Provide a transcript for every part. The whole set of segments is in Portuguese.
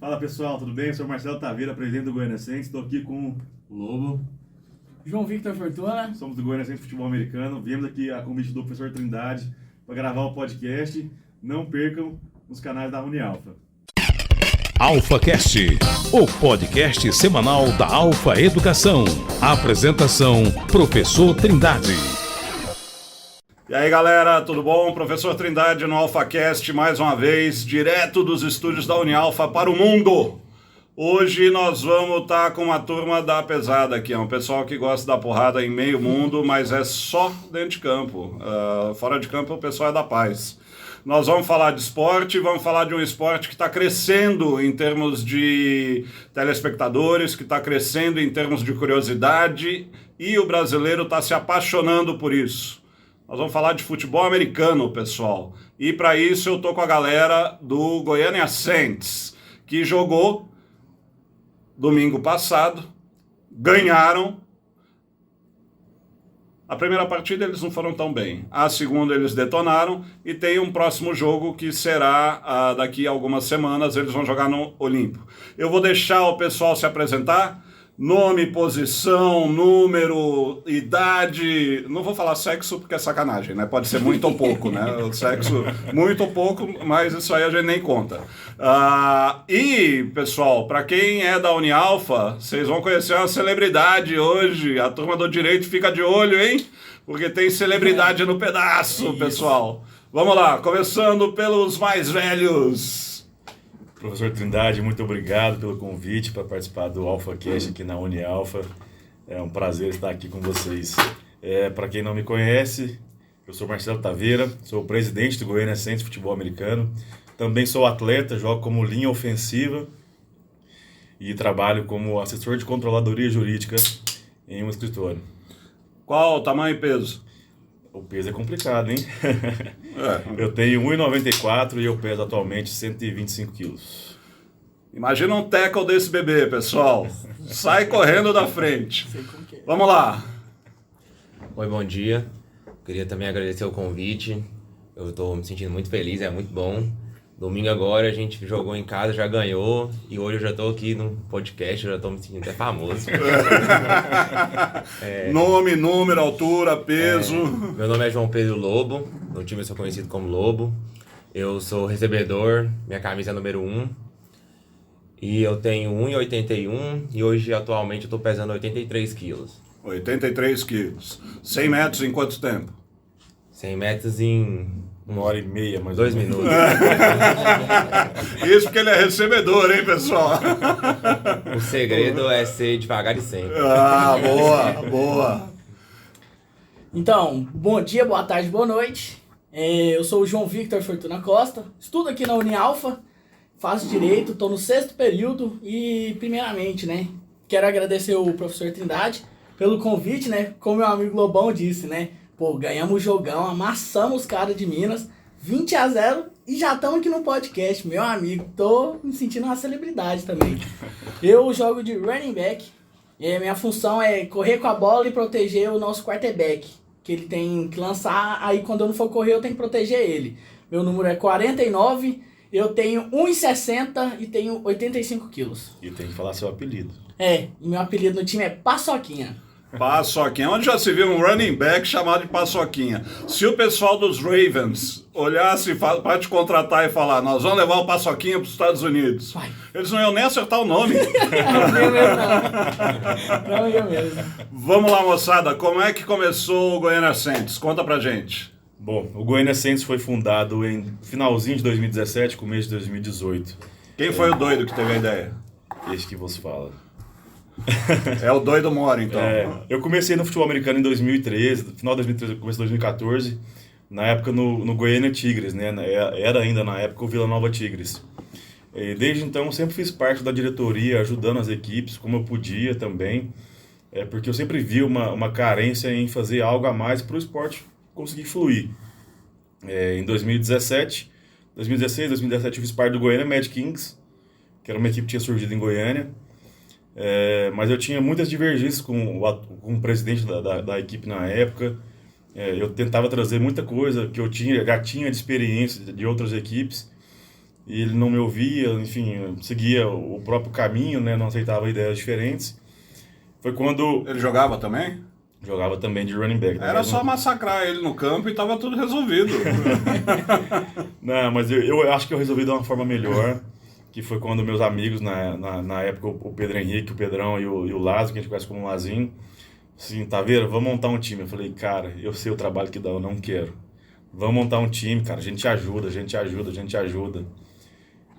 Fala pessoal, tudo bem? Eu sou Marcelo Taveira, presidente do Goianiense. Estou aqui com o Lobo. João Victor Fortuna. Somos do Goianiense Futebol Americano. Viemos aqui a convite do professor Trindade para gravar o podcast. Não percam nos canais da Unialfa. AlfaCast, o podcast semanal da Alfa Educação. Apresentação, professor Trindade. E aí galera, tudo bom? Professor Trindade no AlfaCast mais uma vez, direto dos estúdios da Unialfa para o mundo. Hoje nós vamos estar com uma turma da pesada aqui, é um pessoal que gosta da porrada em meio mundo, mas é só dentro de campo. Fora de campo o pessoal é da paz. Nós vamos falar de esporte, vamos falar de um esporte que está crescendo em termos de telespectadores, que está crescendo em termos de curiosidade e o brasileiro está se apaixonando por isso. Nós vamos falar de futebol americano, pessoal. E para isso eu tô com a galera do Goiânia Saints, que jogou domingo passado, ganharam. A primeira partida eles não foram tão bem. A segunda eles detonaram e tem um próximo jogo que será daqui a algumas semanas, eles vão jogar no Olimpo. Eu vou deixar o pessoal se apresentar. Nome, posição, número, idade... Não vou falar sexo porque é sacanagem, né? Pode ser muito ou pouco, né? O sexo, muito ou pouco, mas isso aí a gente nem conta. E, pessoal, para quem é da Unialfa, vocês vão conhecer uma celebridade hoje. A turma do direito fica de olho, hein? Porque tem celebridade no pedaço, pessoal. Vamos lá, começando pelos mais velhos. Professor Trindade, muito obrigado pelo convite para participar do AlfaCast aqui na Unialfa. É um prazer estar aqui com vocês. Para quem não me conhece, eu sou Marcelo Taveira, sou o presidente do Goiânia Saints Futebol Americano. Também sou atleta, jogo como linha ofensiva e trabalho como assessor de controladoria jurídica em um escritório. Qual o tamanho e peso? O peso é complicado, hein? Eu tenho 1,94 e eu peso atualmente 125 quilos. Imagina um tackle desse bebê, pessoal. Sai correndo da frente. Vamos lá. Oi, bom dia. Queria também agradecer o convite. Eu estou me sentindo muito feliz, é muito bom. Domingo agora a gente jogou em casa, já ganhou. E hoje eu já estou aqui no podcast, eu já estou me sentindo até famoso. Nome, número, altura, peso. Meu nome é João Pedro Lobo, no time eu sou conhecido como Lobo. Eu sou recebedor, minha camisa é número 1. E eu tenho 1,81 e hoje atualmente eu estou pesando 83 quilos. 83 quilos. 100 metros em quanto tempo? 100 metros em... 1h30, mais 2 minutos. Isso porque ele é recebedor, hein, pessoal? O segredo é ser devagar e sempre. Boa. Então, bom dia, boa tarde, boa noite. Eu sou o João Victor Fortuna Costa, estudo aqui na Unialfa, faço Direito, estou no 6º período e, primeiramente, né, quero agradecer o professor Trindade pelo convite, né, como meu amigo Lobão disse, né, pô, ganhamos o jogão, amassamos os caras de Minas, 20-0 e já estamos aqui no podcast, meu amigo. Tô me sentindo uma celebridade também. Eu jogo de running back, e minha função é correr com a bola e proteger o nosso quarterback, que ele tem que lançar, aí quando eu não for correr eu tenho que proteger ele. Meu número é 49, eu tenho 1,60 e tenho 85 quilos. E tem que falar seu apelido. E meu apelido no time é Paçoquinha. Paçoquinha. Onde já se viu um running back chamado de Paçoquinha? Se o pessoal dos Ravens olhasse para te contratar e falar, nós vamos levar o Paçoquinha para os Estados Unidos, Vai. Eles não iam nem acertar o nome. Não ia mesmo. Vamos lá, moçada. Como é que começou o Goiânia Saints? Conta pra gente. Bom, o Goiânia Saints foi fundado em finalzinho de 2017, começo de 2018. Quem foi o doido que teve a ideia? Este que vos fala. É o doido Moro, então. Eu comecei no futebol americano em 2013, final de 2013, começo de 2014, na época no Goiânia Tigres, né? Era ainda na época o Vila Nova Tigres. E desde então eu sempre fiz parte da diretoria, ajudando as equipes como eu podia também, porque eu sempre vi uma carência em fazer algo a mais para o esporte conseguir fluir. Em 2016, 2017 eu fiz parte do Goiânia Mad Kings, que era uma equipe que tinha surgido em Goiânia. Mas eu tinha muitas divergências com o presidente da equipe na época. Eu tentava trazer muita coisa que eu já tinha de experiência de outras equipes. e ele não me ouvia, enfim, seguia o próprio caminho, né? Não aceitava ideias diferentes. Foi quando Ele jogava também? jogava também de running back. Era só massacrar ele no campo e tava tudo resolvido. Não, mas eu acho que eu resolvi de uma forma melhor, que foi quando meus amigos, na época, o Pedro Henrique, o Pedrão e o Lázaro, que a gente conhece como Lazinho, assim, Taveira, vamos montar um time. Eu falei, cara, eu sei o trabalho que dá, eu não quero. Vamos montar um time, cara, a gente ajuda, a gente ajuda, a gente ajuda.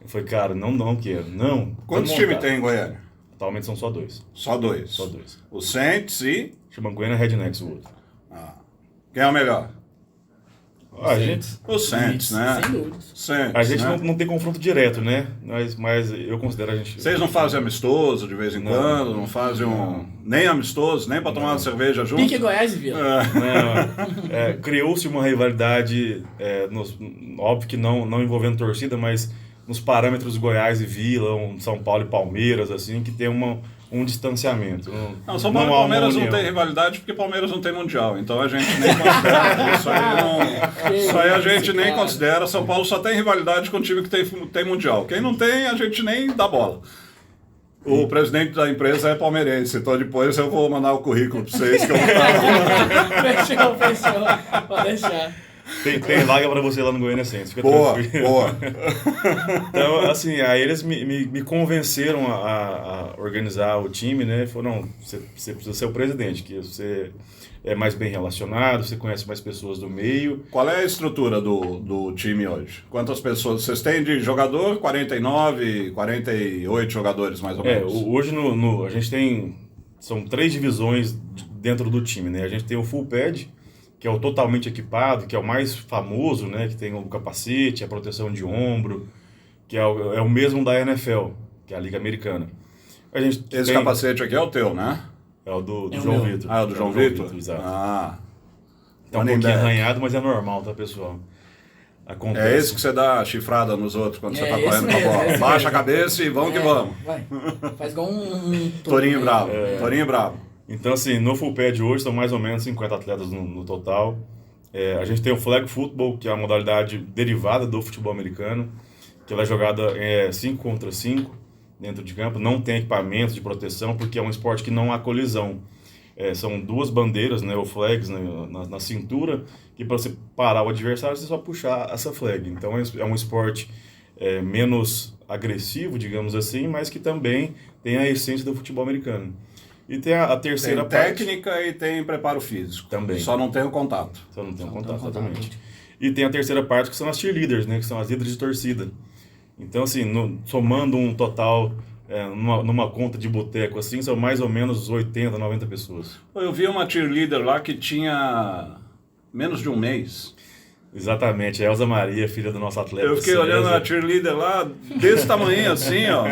Eu falei, cara, não quero, não. Quantos times tem em Goiânia? Atualmente são só 2. Só 2. Só 2. O Saints e... Chama Goiânia Rednecks o outro. Quem é o melhor? A gente, O Saints, né? Sem dúvidas. Saints, a gente né? não tem confronto direto, né? Mas eu considero a gente... Vocês não fazem amistoso de vez em Não. quando? Não fazem nem amistoso, nem pra tomar uma cerveja junto? Pique Goiás e Vila. Não, criou-se uma rivalidade, óbvio que não envolvendo torcida, mas nos parâmetros Goiás e Vila, São Paulo e Palmeiras, assim, que tem um distanciamento. Não, São Paulo e há uma Palmeiras não união. tem rivalidade porque Palmeiras não tem mundial, então a gente nem considera. Isso aí a gente nem considera. São Paulo só tem rivalidade com o time que tem mundial. Quem não tem, a gente nem dá bola. O presidente da empresa é palmeirense, então depois eu vou mandar o currículo para vocês que eu vou Fechou. Pode deixar. Tem vaga pra você lá no Goiânia Saints, fica Boa, tranquilo. boa. Então, assim, aí eles me convenceram a organizar o time, né? Falaram, não, você precisa ser o presidente, que você é mais bem relacionado, você conhece mais pessoas do meio. Qual é a estrutura do time hoje? Quantas pessoas vocês têm de jogador? 49, 48 jogadores, mais ou menos. Hoje a gente tem, são 3 divisões dentro do time, né? A gente tem o full pad, que é o totalmente equipado, que é o mais famoso, né? Que tem o capacete, a proteção de ombro, que é o mesmo da NFL, que é a Liga Americana. A gente Esse capacete aqui é o teu, né? é o do É o João meu. Vitor. Ah, é o do João Vitor? Exato. Ah, Tá um running pouquinho back. arranhado, mas é normal, tá, pessoal? Acontece. É esse que você dá chifrada nos outros quando você É tá esse correndo com a mesmo, bola. esse Baixa mesmo. a cabeça e vamos que vamos. Vai. Faz igual um Torinho bravo. É. Torinho bravo. Então, assim, no full pad hoje são mais ou menos 50 atletas no total. A gente tem o flag football, que é a modalidade derivada do futebol americano, que ela é jogada 5 contra 5 dentro de campo. Não tem equipamento de proteção, porque é um esporte que não há colisão. São 2 bandeiras, né, ou flags na cintura, que para você parar o adversário, você só puxar essa flag. Então é um esporte menos agressivo, digamos assim, mas que também tem a essência do futebol americano. E tem a terceira Tem parte... técnica e tem preparo físico. Também. Só não tem o contato. Só não tem um Só não contato, tem um contato. exatamente. E tem a terceira parte, que são as cheerleaders, né? Que são as líderes de torcida. Então, assim, somando um total, numa conta de boteco, assim, são mais ou menos 80, 90 pessoas. Eu vi uma cheerleader lá que tinha menos de um mês. Exatamente. A Elza Maria, filha do nosso atleta. Eu fiquei César. olhando a cheerleader lá, desse tamanho assim, ó.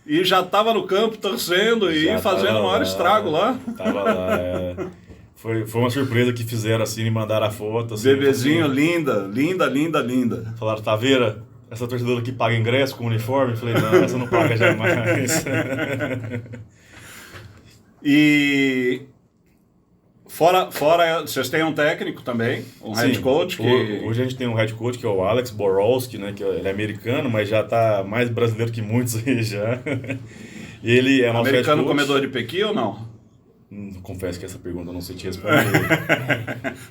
E já tava no campo torcendo e Já fazendo tava o maior lá, estrago lá. Tava lá, Foi uma surpresa que fizeram assim, me mandaram a foto. Assim, Bebezinho, linda, linda, linda, linda. Falaram, Taveira, essa torcedora aqui paga ingresso com uniforme? Eu falei, não, essa não paga jamais. E fora, vocês têm um técnico também, um head Sim, coach que... Hoje a gente tem um head coach que é o Alex Borowski, né? Que ele é americano, mas já tá mais brasileiro que muitos aí já. E ele é nosso Americano head coach. comedor de pequi ou não? Confesso que essa pergunta eu não sei te responder.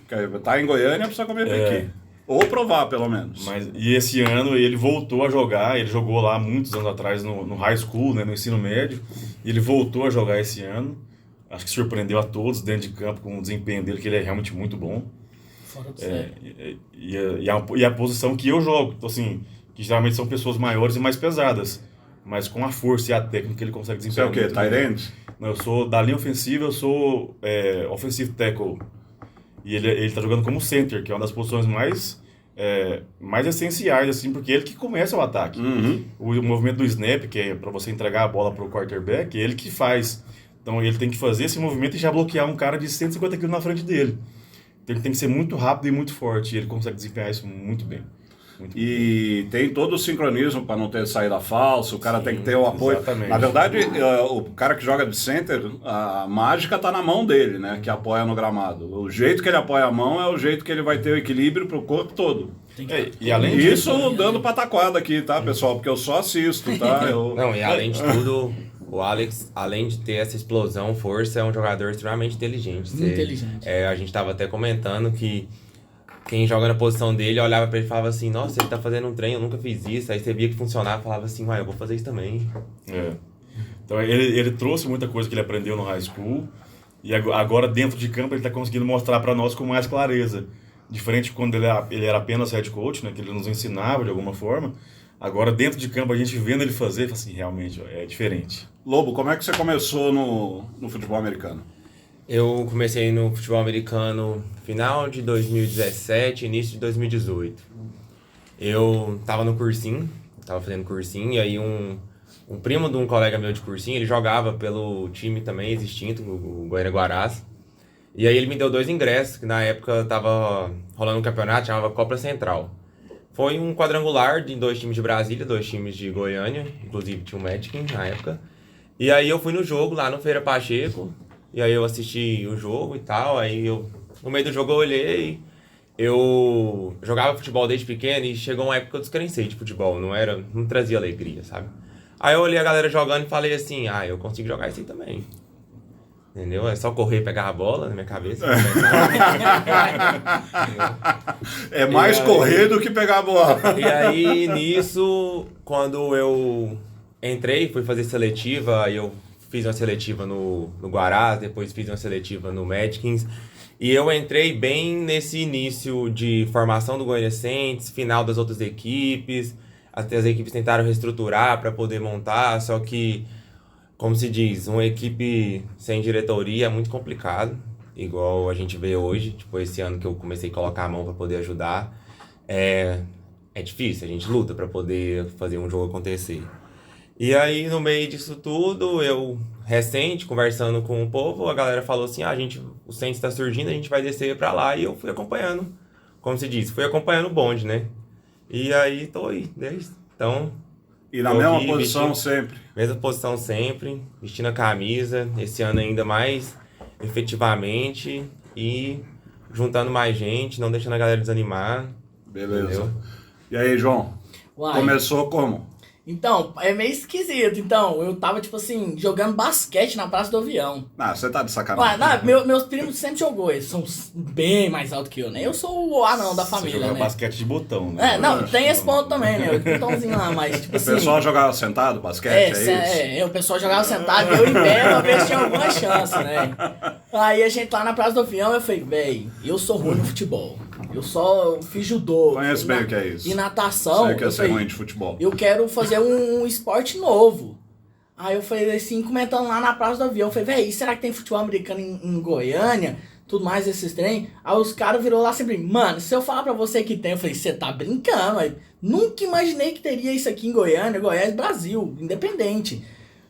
Porque tá em Goiânia, precisa comer pequi. Ou provar, pelo menos. E esse ano ele voltou a jogar, ele jogou lá muitos anos atrás no high school, né, no ensino médio, e ele voltou a jogar esse ano. Acho que surpreendeu a todos dentro de campo com o desempenho dele, que ele é realmente muito bom. Fora do sério. E a posição que eu jogo, então, assim, que geralmente são pessoas maiores e mais pesadas, mas com a força e a técnica que ele consegue Você é desempenhar. o quê? muito Tight bem. end? Não, eu sou da linha ofensiva, eu sou offensive tackle. E ele tá jogando como center, que é uma das posições mais essenciais, assim, porque é ele que começa o ataque. Uhum. O movimento do snap, que é para você entregar a bola pro quarterback, é ele que faz. Então ele tem que fazer esse movimento e já bloquear um cara de 150 kg na frente dele. Então ele tem que ser muito rápido e muito forte, e ele consegue desempenhar isso muito bem. E tem todo o sincronismo para não ter saída falsa, o cara tem que ter o apoio. Exatamente. Na verdade, o cara que joga de center, a mágica tá na mão dele, né? Que apoia no gramado. O jeito que ele apoia a mão é o jeito que ele vai ter o equilíbrio pro corpo todo. E além Isso disso, dando pataquada aqui, tá, pessoal? Porque eu só assisto, tá? Não, e além de tudo, o Alex, além de ter essa explosão, força, é um jogador extremamente inteligente. Inteligente. A gente tava até comentando que quem joga na posição dele olhava pra ele e falava assim, nossa, ele tá fazendo um treino, eu nunca fiz isso. Aí você via que funcionava e falava assim, uai, eu vou fazer isso também. Então ele trouxe muita coisa que ele aprendeu no high school e agora dentro de campo ele está conseguindo mostrar para nós com mais clareza. Diferente de quando ele era apenas head coach, né, que ele nos ensinava de alguma forma. Agora dentro de campo a gente vendo ele fazer, fala assim, realmente é diferente. Lobo, como é que você começou no futebol americano? Eu comecei no futebol americano final de 2017, início de 2018. Eu tava no cursinho, tava fazendo cursinho, e aí um primo de um colega meu de cursinho, ele jogava pelo time também extinto, o Goiânia Guarás. E aí ele me deu 2 ingressos, que na época tava rolando um campeonato, chamava Copa Central. Foi um quadrangular de 2 times de Brasília, 2 times de Goiânia, inclusive tinha um Magic na época. E aí eu fui no jogo lá no Feira Pacheco, e aí eu assisti o jogo e tal, aí no meio do jogo eu olhei, eu jogava futebol desde pequeno e chegou uma época que eu descrencei de futebol, não trazia alegria, sabe? Aí eu olhei a galera jogando e falei assim, eu consigo jogar isso aí também. Entendeu? É só correr e pegar a bola na minha cabeça. É mais correr do que pegar a bola. E aí, nisso, quando eu entrei, fui fazer seletiva, aí eu fiz uma seletiva no Guarás, depois fiz uma seletiva no Magic. E eu entrei bem nesse início de formação do Goiânia Saints, final das outras equipes. Até as equipes tentaram reestruturar para poder montar, só que, como se diz, uma equipe sem diretoria é muito complicado, igual a gente vê hoje. Tipo, esse ano que eu comecei a colocar a mão para poder ajudar, é difícil, a gente luta para poder fazer um jogo acontecer. E aí, no meio disso tudo, eu, recente, conversando com o povo, a galera falou assim, o Saints está surgindo, a gente vai descer para lá, e eu fui acompanhando, como se diz, fui acompanhando o bonde, né? E aí, tô aí, desde então... E na mesma posição sempre? Mesma posição sempre, vestindo a camisa, esse ano ainda mais efetivamente, e juntando mais gente, não deixando a galera desanimar. Beleza. Entendeu? E aí, João? Uai. Começou como? Então, é meio esquisito. Então, eu tava, tipo assim, jogando basquete na Praça do Avião. Você tá de sacanagem. Meus primos sempre jogou, eles são bem mais altos que eu, né? Eu sou o anão da família, Você jogava né? basquete de botão, né? Tem esse ponto também, né? O botãozinho lá, mas, tipo assim... O pessoal jogava sentado, basquete, é isso? O pessoal jogava sentado e eu em pé pra ver se tinha alguma chance, né? Aí a gente lá na Praça do Avião, eu falei, véi, eu sou ruim no futebol. Eu só fiz judô. Conheço bem o que é isso. E natação. Sei que é ser ruim de futebol. Eu quero fazer um esporte novo. Aí eu falei assim, comentando lá na Praça do Avião, eu falei, véi, será que tem futebol americano em Goiânia? Tudo mais esses trem. Aí os caras virou lá sempre, mano, se eu falar pra você que tem, eu falei, você tá brincando, aí. Nunca imaginei que teria isso aqui em Goiânia, Goiás, Brasil, independente.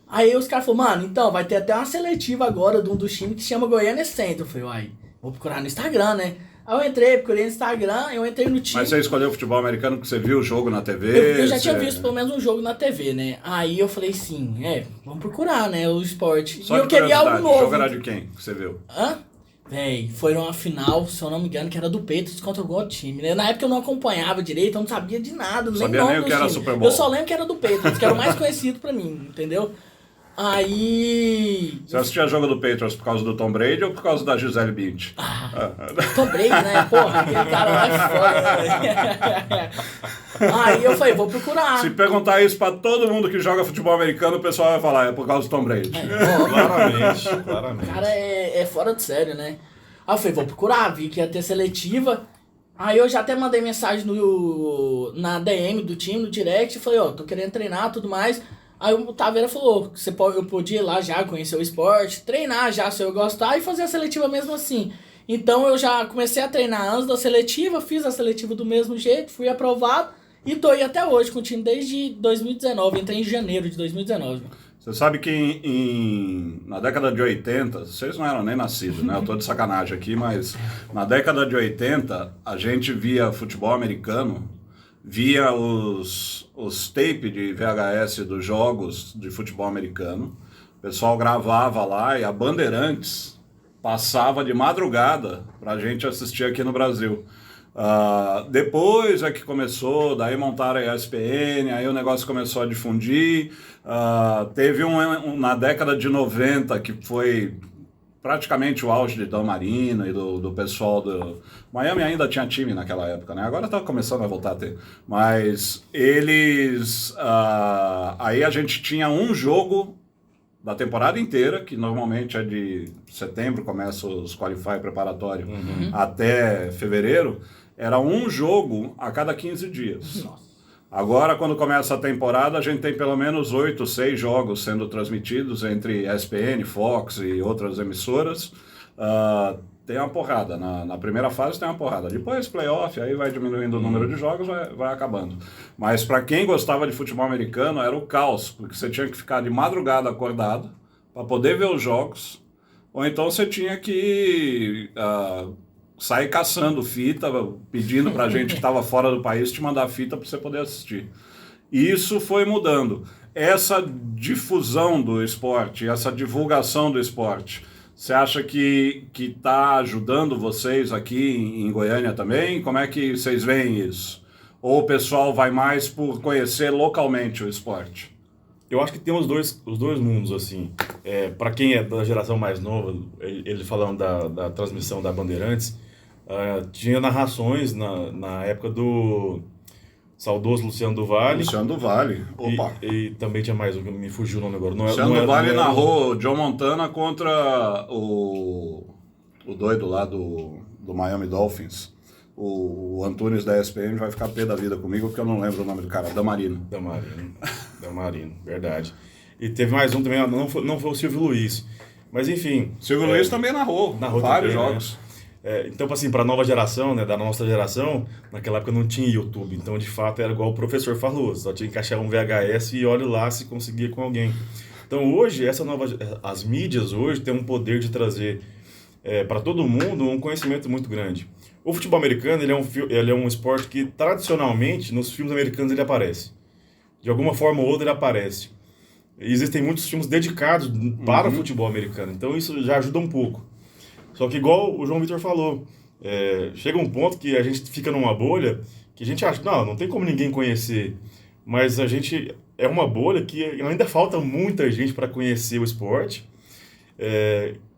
Aí os caras falaram, mano, então, vai ter até uma seletiva agora de um dos times que se chama Goiânia Centro. Eu falei, uai, vou procurar no Instagram, né? Aí eu procurei no Instagram, eu entrei no time. Mas você escolheu o futebol americano porque você viu o jogo na TV? Eu já tinha visto pelo menos um jogo na TV, né? Aí eu falei assim, vamos procurar, né, o esporte. Só e eu queria algo novo. O jogo era de quem que você viu? Véi, foi uma final, se eu não me engano, que era do Patriots contra algum outro time, né? Na época eu não acompanhava direito, eu não sabia de nada, nem sabia nome nem o do que era time. Super Bowl. Eu só lembro que era do Patriots, que era o mais conhecido pra mim, entendeu? Aí... Você assistia jogo do Patriots por causa do Tom Brady ou por causa da Gisele Bündchen? Tom Brady, né? Porra, aquele cara lá é foda, né? Aí eu falei, vou procurar. Se perguntar isso pra todo mundo que joga futebol americano, o pessoal vai falar, é por causa do Tom Brady. Claramente. O cara é fora de sério, né? Aí eu falei, vou procurar, vi que ia ter seletiva. Aí eu já até mandei mensagem na DM do time, no direct, falei, tô querendo treinar, tudo mais. Aí o Taveira falou que eu podia ir lá já conhecer o esporte, treinar já se eu gostar e fazer a seletiva mesmo assim. Então eu já comecei a treinar antes da seletiva, fiz a seletiva do mesmo jeito, fui aprovado e tô aí até hoje com o time desde 2019, entrei em janeiro de 2019. Você sabe que na década de 80, vocês não eram nem nascidos, né? Eu tô de sacanagem aqui, mas na década de 80 a gente via futebol americano via os tape de VHS dos jogos de futebol americano. O pessoal gravava lá e a Bandeirantes passava de madrugada para a gente assistir aqui no Brasil. Depois é que começou, daí montaram a ESPN, aí o negócio começou a difundir. Teve na década de 90 que foi praticamente o auge de Dan Marino e do pessoal do... Miami ainda tinha time naquela época, né? Agora tá começando a voltar a ter. Mas eles... aí a gente tinha um jogo da temporada inteira, que normalmente é de setembro, começa os qualify preparatório, até fevereiro. Era um jogo a cada 15 dias. Nossa. Agora, quando começa a temporada, a gente tem pelo menos 8, 6 jogos sendo transmitidos entre ESPN, Fox e outras emissoras. Tem uma porrada. Na primeira fase tem uma porrada. Depois, playoff, aí vai diminuindo o número de jogos, vai acabando. Mas para quem gostava de futebol americano, era o caos, porque você tinha que ficar de madrugada acordado para poder ver os jogos, ou então você tinha que... sair caçando fita, pedindo pra gente que estava fora do país te mandar fita para você poder assistir. E isso foi mudando. Essa difusão do esporte, essa divulgação do esporte, você acha que está ajudando vocês aqui em Goiânia também? Como é que vocês veem isso? Ou o pessoal vai mais por conhecer localmente o esporte? Eu acho que tem os dois mundos, assim. Para quem é da geração mais nova, ele falando da transmissão da Bandeirantes, tinha narrações na época do saudoso Luciano do Vale. Luciano do Vale, opa. E também tinha mais, me fugiu o nome agora. Luciano do Vale narrou Joe Montana contra o doido lá do Miami Dolphins. O Antunes da ESPN vai ficar pé da vida comigo, porque eu não lembro o nome do cara. Damarino, verdade. E teve mais um também, não foi o Silvio Luiz. Mas enfim... Silvio Luiz também narrou vários jogos. Então, assim, para a nova geração, né, da nossa geração, naquela época não tinha YouTube. Então, de fato, era igual o professor falou. Só tinha que encaixar um VHS e olha lá se conseguia com alguém. Então, hoje, as mídias hoje têm um poder de trazer para todo mundo um conhecimento muito grande. O futebol americano, ele é um esporte que, tradicionalmente, nos filmes americanos ele aparece. De alguma forma ou outra ele aparece. Existem muitos filmes dedicados para o futebol americano. Então, isso já ajuda um pouco. Só que, igual o João Vitor falou, chega um ponto que a gente fica numa bolha que a gente acha, não tem como ninguém conhecer. Mas a gente é uma bolha que ainda falta muita gente para conhecer o esporte,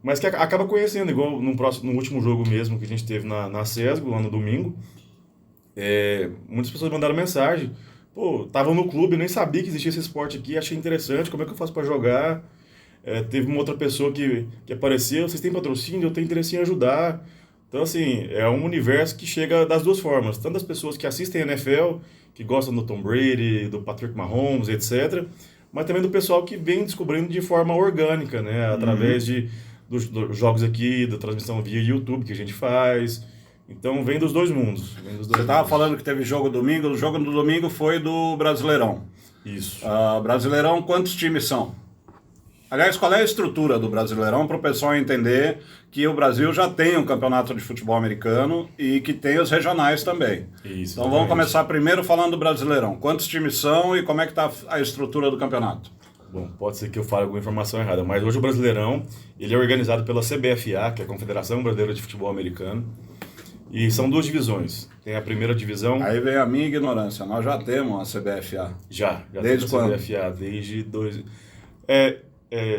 mas que acaba conhecendo, igual no último jogo mesmo que a gente teve na CESGO, lá no domingo. Muitas pessoas mandaram mensagem, tava no clube, nem sabia que existia esse esporte aqui, achei interessante, como é que eu faço para jogar? Teve uma outra pessoa que apareceu, vocês têm patrocínio, eu tenho interesse em ajudar. Então, assim, é um universo que chega das duas formas. Tanto das pessoas que assistem a NFL, que gostam do Tom Brady, do Patrick Mahomes, etc. Mas também do pessoal que vem descobrindo de forma orgânica, né? Através dos jogos aqui, da transmissão via YouTube que a gente faz. Então, vem dos dois mundos. Você estava falando que teve jogo domingo. O jogo do domingo foi do Brasileirão. Isso. Brasileirão, quantos times são? Aliás, qual é a estrutura do Brasileirão para o pessoal entender que o Brasil já tem um campeonato de futebol americano e que tem os regionais também. Isso, então vamos começar primeiro falando do Brasileirão. Quantos times são e como é que está a estrutura do campeonato? Bom, pode ser que eu fale alguma informação errada, mas hoje o Brasileirão ele é organizado pela CBFA, que é a Confederação Brasileira de Futebol Americano, e são duas divisões. Tem a primeira divisão... Aí vem a minha ignorância, nós já temos a CBFA. Já desde temos quando? A CBFA, desde...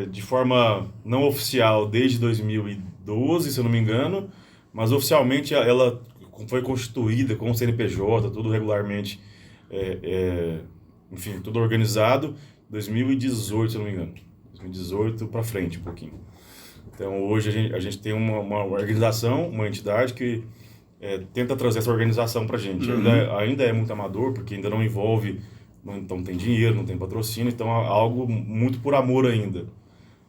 de forma não oficial desde 2012, se eu não me engano, mas oficialmente ela foi constituída com o CNPJ, tudo regularmente, enfim, tudo organizado, 2018, se eu não me engano. 2018 para frente um pouquinho. Então hoje a gente tem uma organização, uma entidade que tenta trazer essa organização para a gente. Ainda é muito amador, porque ainda não envolve... Não tem dinheiro, não tem patrocínio, então é algo muito por amor ainda.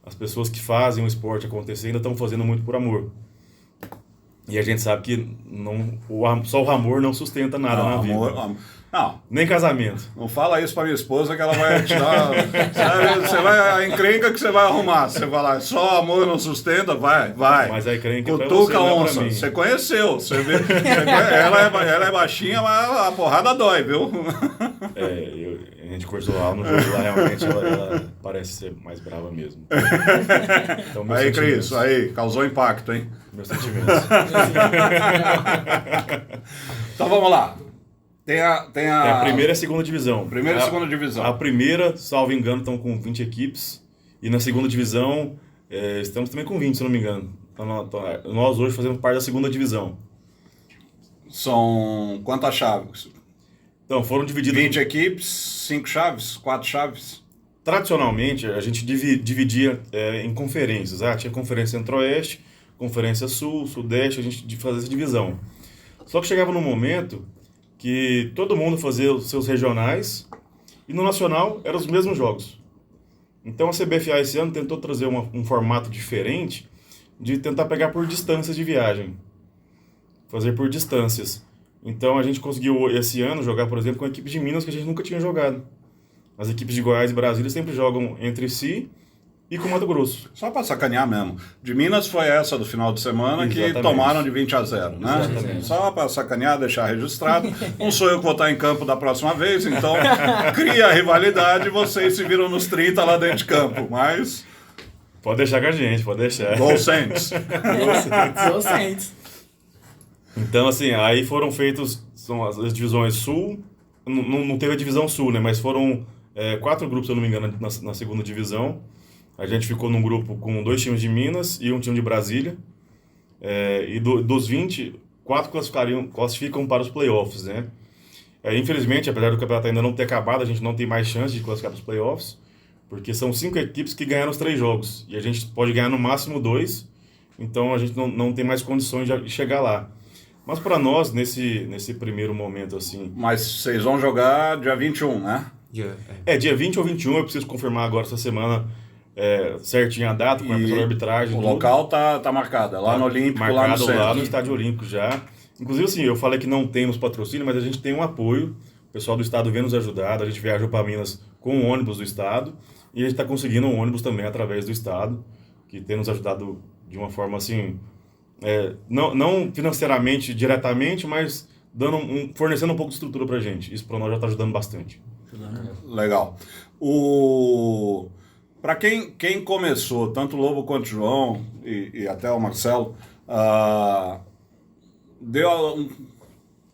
As pessoas que fazem o esporte acontecer ainda estão fazendo muito por amor. E a gente sabe que só o amor não sustenta nada na vida. Não. Nem casamento. Não fala isso pra minha esposa que ela vai te dar... Você a encrenca que você vai arrumar. Você vai lá, só amor não sustenta, vai. Mas a encrenca pra Cutuca você, não é pra onça. mim. Você conheceu. Ela é baixinha, mas a porrada dói, viu? A gente conversou lá no jogo, lá realmente ela parece ser mais brava mesmo. Então, meus Aí, sentimentos. Cris, aí, causou impacto, hein? Meus sentimentos. Então vamos lá. Tem a primeira e a segunda divisão. Primeira e segunda divisão. A primeira, salvo engano, estão com 20 equipes. E na segunda divisão, estamos também com 20, se não me engano. Então, nós hoje fazemos parte da segunda divisão. São quantas chaves? Então, foram divididas... 20 equipes, 5 chaves, 4 chaves? Tradicionalmente, a gente dividia em conferências. Tinha conferência Centro-Oeste, conferência Sul, Sudeste, a gente fazia essa divisão. Só que chegava num momento que todo mundo fazia os seus regionais e no nacional eram os mesmos jogos. Então a CBFA esse ano tentou trazer um formato diferente de tentar pegar por distâncias de viagem. Fazer por distâncias. Então a gente conseguiu esse ano jogar, por exemplo, com a equipe de Minas que a gente nunca tinha jogado. As equipes de Goiás e Brasília sempre jogam entre si e com Mato Grosso. Só para sacanear mesmo. De Minas foi essa do final de semana. Exatamente. Que tomaram de 20-0, né? Exatamente. Só para sacanear, deixar registrado. Não sou eu que vou estar em campo da próxima vez, então cria a rivalidade e vocês se viram nos 30 lá dentro de campo. Mas... Pode deixar com a gente, pode deixar. Gol Saints. Go Saints. Então, assim, aí foram feitos, são as divisões Sul, não teve a divisão Sul, né, mas foram 4 grupos, se eu não me engano, na segunda divisão. A gente ficou num grupo com 2 times de Minas e um time de Brasília. Dos 20, 4 classificam para os playoffs, né. Infelizmente, apesar do campeonato ainda não ter acabado, a gente não tem mais chance de classificar para os playoffs, porque são 5 equipes que ganharam os 3 jogos, e a gente pode ganhar no máximo 2, então a gente não tem mais condições de chegar lá. Mas para nós, nesse primeiro momento, assim... Mas vocês vão jogar dia 21, né? Dia 20 ou 21, eu preciso confirmar agora essa semana certinho a data, com a pessoa da arbitragem. O tudo. local tá marcado, é lá no Olímpico, lá no Marcado centro. lá no Estádio Olímpico já. Inclusive, assim, eu falei que não temos patrocínio, mas a gente tem um apoio. O pessoal do estado vem nos ajudar. A gente viajou para Minas com o ônibus do estado e a gente está conseguindo um ônibus também através do estado, que tem nos ajudado de uma forma, assim... não financeiramente, diretamente, mas fornecendo um pouco de estrutura pra gente. Isso para nós já está ajudando bastante. Legal. Para quem começou, tanto o Lobo quanto o João e até o Marcelo,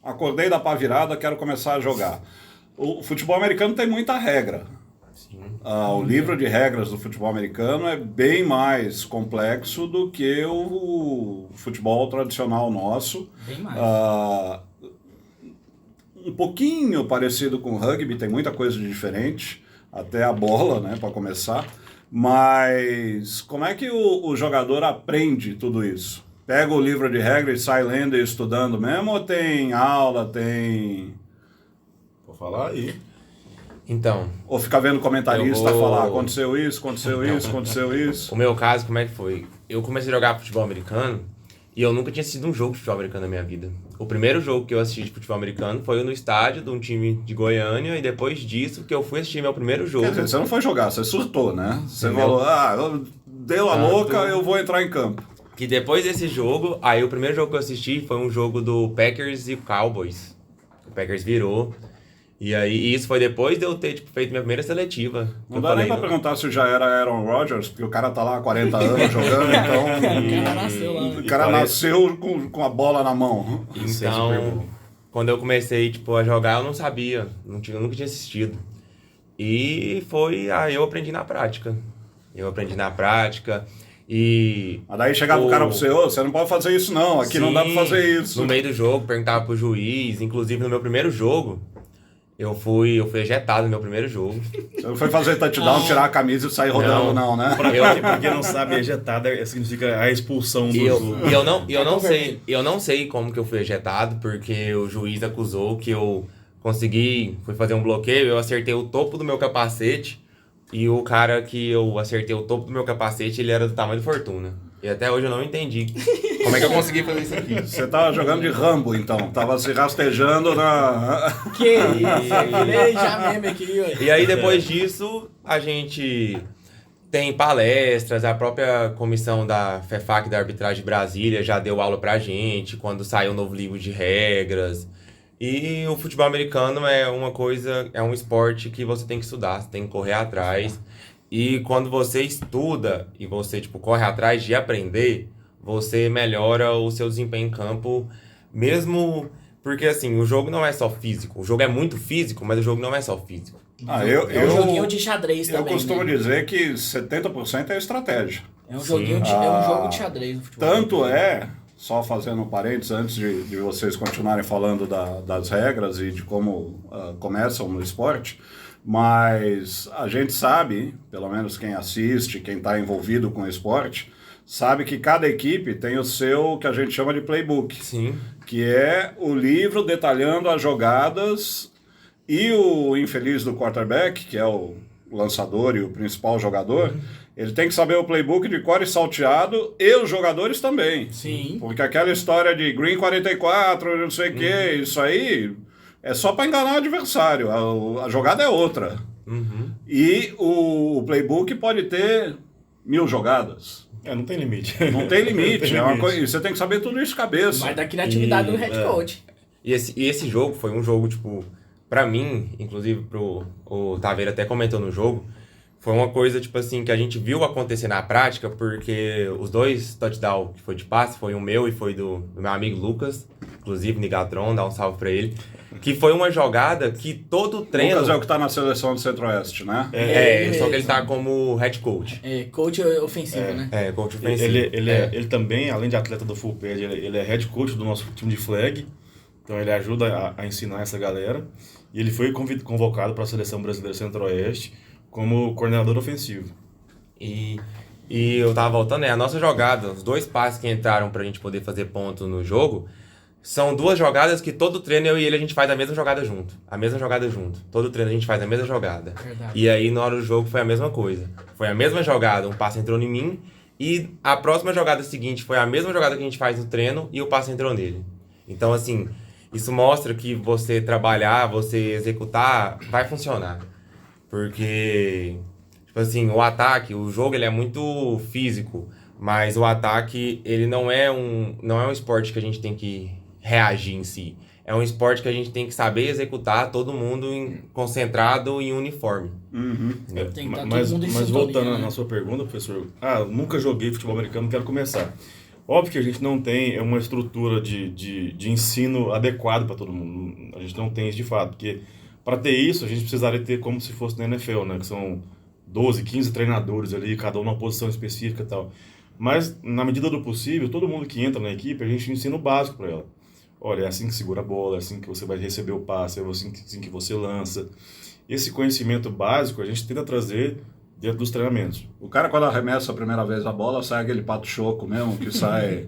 acordei da pá virada, quero começar a jogar. O futebol americano tem muita regra. O livro de regras do futebol americano é bem mais complexo do que o futebol tradicional nosso. Bem mais. Um pouquinho parecido com o rugby, tem muita coisa de diferente, até a bola, né, para começar. Mas como é que o jogador aprende tudo isso? Pega o livro de regras e sai lendo e estudando mesmo, ou tem aula, tem... Vou falar aí. Então, Ou fica vendo comentarista falar, aconteceu isso, aconteceu isso. o meu caso, como é que foi? Eu comecei a jogar futebol americano e eu nunca tinha assistido um jogo de futebol americano na minha vida. O primeiro jogo que eu assisti de futebol americano foi no estádio de um time de Goiânia e depois disso que eu fui assistir meu primeiro jogo. Quer dizer, você não foi jogar, você surtou, né? Você Entendeu? falou, deu a louca, eu vou entrar em campo. Que depois desse jogo, aí o primeiro jogo que eu assisti foi um jogo do Packers e Cowboys. O Packers virou. E aí isso foi depois de eu ter feito minha primeira seletiva. Não dá nem pra perguntar se já era Aaron Rodgers, porque o cara tá lá há 40 anos jogando, então... O cara nasceu lá, né? O cara nasceu com a bola na mão. Então, quando eu comecei a jogar, eu não sabia. Eu nunca tinha assistido. E aí eu aprendi na prática. E... Mas daí chegava o cara pro você, você não pode fazer isso não, aqui não dá pra fazer isso. No meio do jogo, perguntava pro juiz, inclusive no meu primeiro jogo, eu fui ejetado no meu primeiro jogo. Você não foi fazer touchdown, tirar a camisa e sair rodando não, né? Pra quem não sabe, ejetada significa a expulsão do jogo. Eu não sei como que eu fui ejetado, porque o juiz acusou que eu fui fazer um bloqueio, eu acertei o topo do meu capacete, e o cara que eu acertei o topo do meu capacete, ele era do tamanho do Fortuna. E até hoje eu não entendi como é que eu consegui fazer isso aqui. Você tava jogando de Rambo, então. Tava se rastejando na... Que isso, já meme aqui, ué. E aí depois disso, a gente Tem palestras, a própria comissão da FEFAC, da Arbitragem de Brasília, já deu aula pra gente, quando saiu um novo livro de regras. E o futebol americano é um esporte que você tem que estudar, você tem que correr atrás. E quando você estuda e você, corre atrás de aprender, você melhora o seu desempenho em campo, mesmo porque, assim, o jogo não é só físico. O jogo é muito físico, mas o jogo não é só físico. É um joguinho de xadrez também. Eu costumo né? dizer que 70% é estratégia. É um joguinho é um jogo de xadrez no futebol. Tanto é, só fazendo um parênteses antes de vocês continuarem falando das regras e de como começam no esporte, mas a gente sabe, pelo menos quem assiste, quem está envolvido com o esporte, sabe que cada equipe tem o seu, que a gente chama de playbook. Sim. Que é o livro detalhando as jogadas e o infeliz do quarterback, que é o lançador e o principal jogador, ele tem que saber o playbook de cor e salteado e os jogadores também. Sim. Porque aquela história de Green 44, não sei o que, isso aí é só para enganar o adversário. A jogada é outra. E o playbook pode ter 1000 jogadas. Não tem limite. Não tem limite. Não tem É uma limite. coisa, você tem que saber tudo isso de cabeça. Vai da criatividade do head coach. E esse jogo foi um jogo, pra mim, inclusive o Taveira até comentou no jogo, foi uma coisa, que a gente viu acontecer na prática, porque os 2 touchdowns que foi de passe, foi o meu e foi do meu amigo Lucas, inclusive Nigatron, dá um salve pra ele, que foi uma jogada que todo treino... Lucas é o que tá na seleção do Centro-Oeste, né? Só que ele tá como head coach. Coach ofensivo, né? Coach ofensivo. Ele também, além de atleta do full pad, ele é head coach do nosso time de flag, então ele ajuda a ensinar essa galera, e ele foi convocado para a Seleção Brasileira Centro-Oeste como coordenador ofensivo. E eu tava voltando, a nossa jogada, os 2 passes que entraram pra gente poder fazer ponto no jogo, são 2 jogadas que todo treino eu e ele a gente faz a mesma jogada junto. Todo treino a gente faz a mesma jogada. Verdade. E aí na hora do jogo foi a mesma coisa. Foi a mesma jogada, um passe entrou em mim e a próxima jogada seguinte foi a mesma jogada que a gente faz no treino e o passe entrou nele. Então, assim, isso mostra que você trabalhar, você executar, vai funcionar. Porque, o ataque, o jogo ele é muito físico, mas o ataque, ele não é um esporte que a gente tem que reagir em si. É um esporte que a gente tem que saber executar, todo mundo concentrado em uniforme. Tem que estar Mas todo mundo em voltando sintonia, né? na sua pergunta, professor, nunca joguei futebol americano, quero começar. Óbvio que a gente não tem uma estrutura de ensino adequado para todo mundo. A gente não tem isso de fato, porque para ter isso, a gente precisaria ter como se fosse na NFL, né? Que são 12, 15 treinadores ali, cada um numa posição específica e tal. Mas, na medida do possível, todo mundo que entra na equipe, a gente ensina o básico para ela. Olha, é assim que segura a bola, é assim que você vai receber o passe, é assim que você lança. Esse conhecimento básico a gente tenta trazer dentro dos treinamentos. O cara, quando arremessa a primeira vez a bola, sai aquele pato choco mesmo, que sai...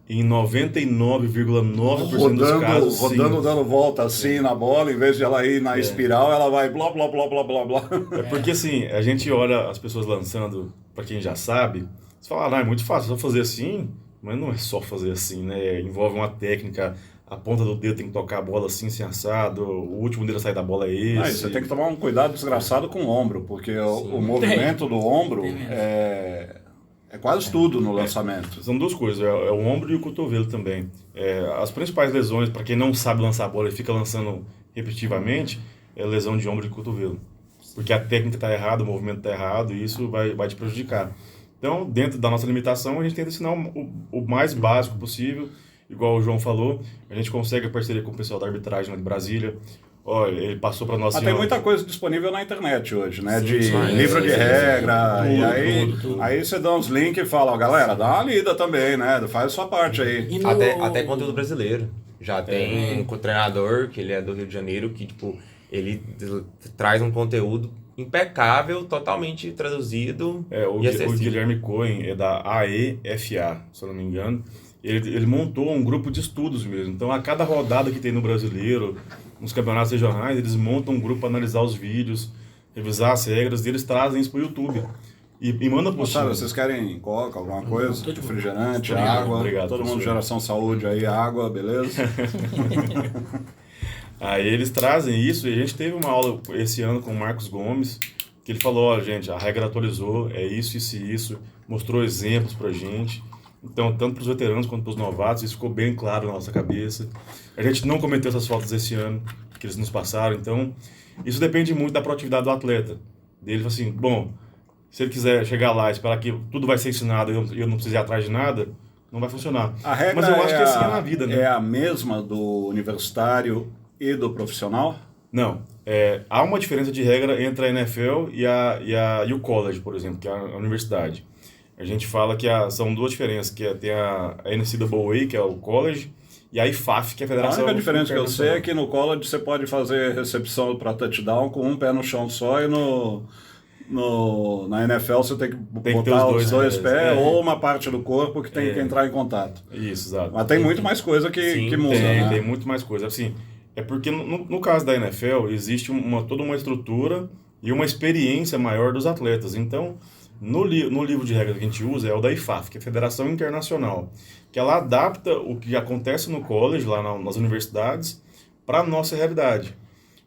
Em 99,9% dos casos, rodando, sim. dando volta assim na bola, em vez de ela ir na espiral, ela vai blá, blá, blá, blá, blá, blá. É porque assim, a gente olha as pessoas lançando, para quem já sabe, você fala, é muito fácil, só fazer assim, mas não é só fazer assim, né? Envolve uma técnica, a ponta do dedo tem que tocar a bola assim, sem assado, o último dedo a sair da bola é esse. Você tem que tomar um cuidado desgraçado com o ombro, porque o movimento do ombro é quase tudo no lançamento. São duas coisas, é o ombro e o cotovelo também. As principais lesões, para quem não sabe lançar a bola e fica lançando repetitivamente, é lesão de ombro e cotovelo. Porque a técnica está errada, o movimento está errado e isso vai te prejudicar. Então, dentro da nossa limitação, a gente tenta ensinar o mais básico possível. Igual o João falou, a gente consegue a parceria com o pessoal da arbitragem lá de Brasília. Olha, ele passou para nós... Tem muita coisa disponível na internet hoje, né? Sim, livro de regra. Tudo, E aí, tudo. aí você dá uns links e fala, galera, dá uma lida também, né? Faz a sua parte aí. E Até conteúdo brasileiro. Já tem um treinador, que ele é do Rio de Janeiro, que ele traz um conteúdo impecável, totalmente traduzido o e acessível. Guilherme Cohen é da AEFA, se eu não me engano. Ele montou um grupo de estudos mesmo. Então, a cada rodada que tem no Brasileiro, nos campeonatos regionais, eles montam um grupo para analisar os vídeos, revisar as regras, e eles trazem isso para o YouTube. E manda pro Moçada, time. vocês querem coca, alguma coisa? Refrigerante, Obrigado, água? obrigado, Todo mundo, professor. Geração Saúde aí, água, beleza? Aí eles trazem isso, e a gente teve uma aula esse ano com o Marcos Gomes, que ele falou, ó, gente, a regra atualizou, é isso, isso e isso, mostrou exemplos pra gente. Então, tanto para os veteranos quanto para os novatos, isso ficou bem claro na nossa cabeça. A gente não cometeu essas faltas esse ano, que eles nos passaram, então isso depende muito da proatividade do atleta. Dele, assim, bom, se ele quiser chegar lá e esperar que tudo vai ser ensinado e eu não preciso ir atrás de nada, não vai funcionar. A regra Mas eu acho que assim é na vida, né? É a mesma do universitário e do profissional? Não. Há uma diferença de regra entre a NFL e o college, por exemplo, que é a universidade. A gente fala que são duas diferenças, que tem a NCAA, que é o college, e a IFAF, que é a A Federação única diferença que eu sei Internacional. é que no college você pode fazer recepção para touchdown com um pé no chão só e na NFL você tem que Tem que ter botar os os dois dois pés pés, ou uma parte do corpo que tem que entrar em contato. Isso, exato. Mas tem muito mais coisa Sim, que muda, né? Tem muito mais coisa. Assim, é porque no caso da NFL existe toda uma estrutura e uma experiência maior dos atletas. Então, no livro de regras que a gente usa é o da IFAF, que é a Federação Internacional, que ela adapta o que acontece no college, lá nas universidades, para a nossa realidade.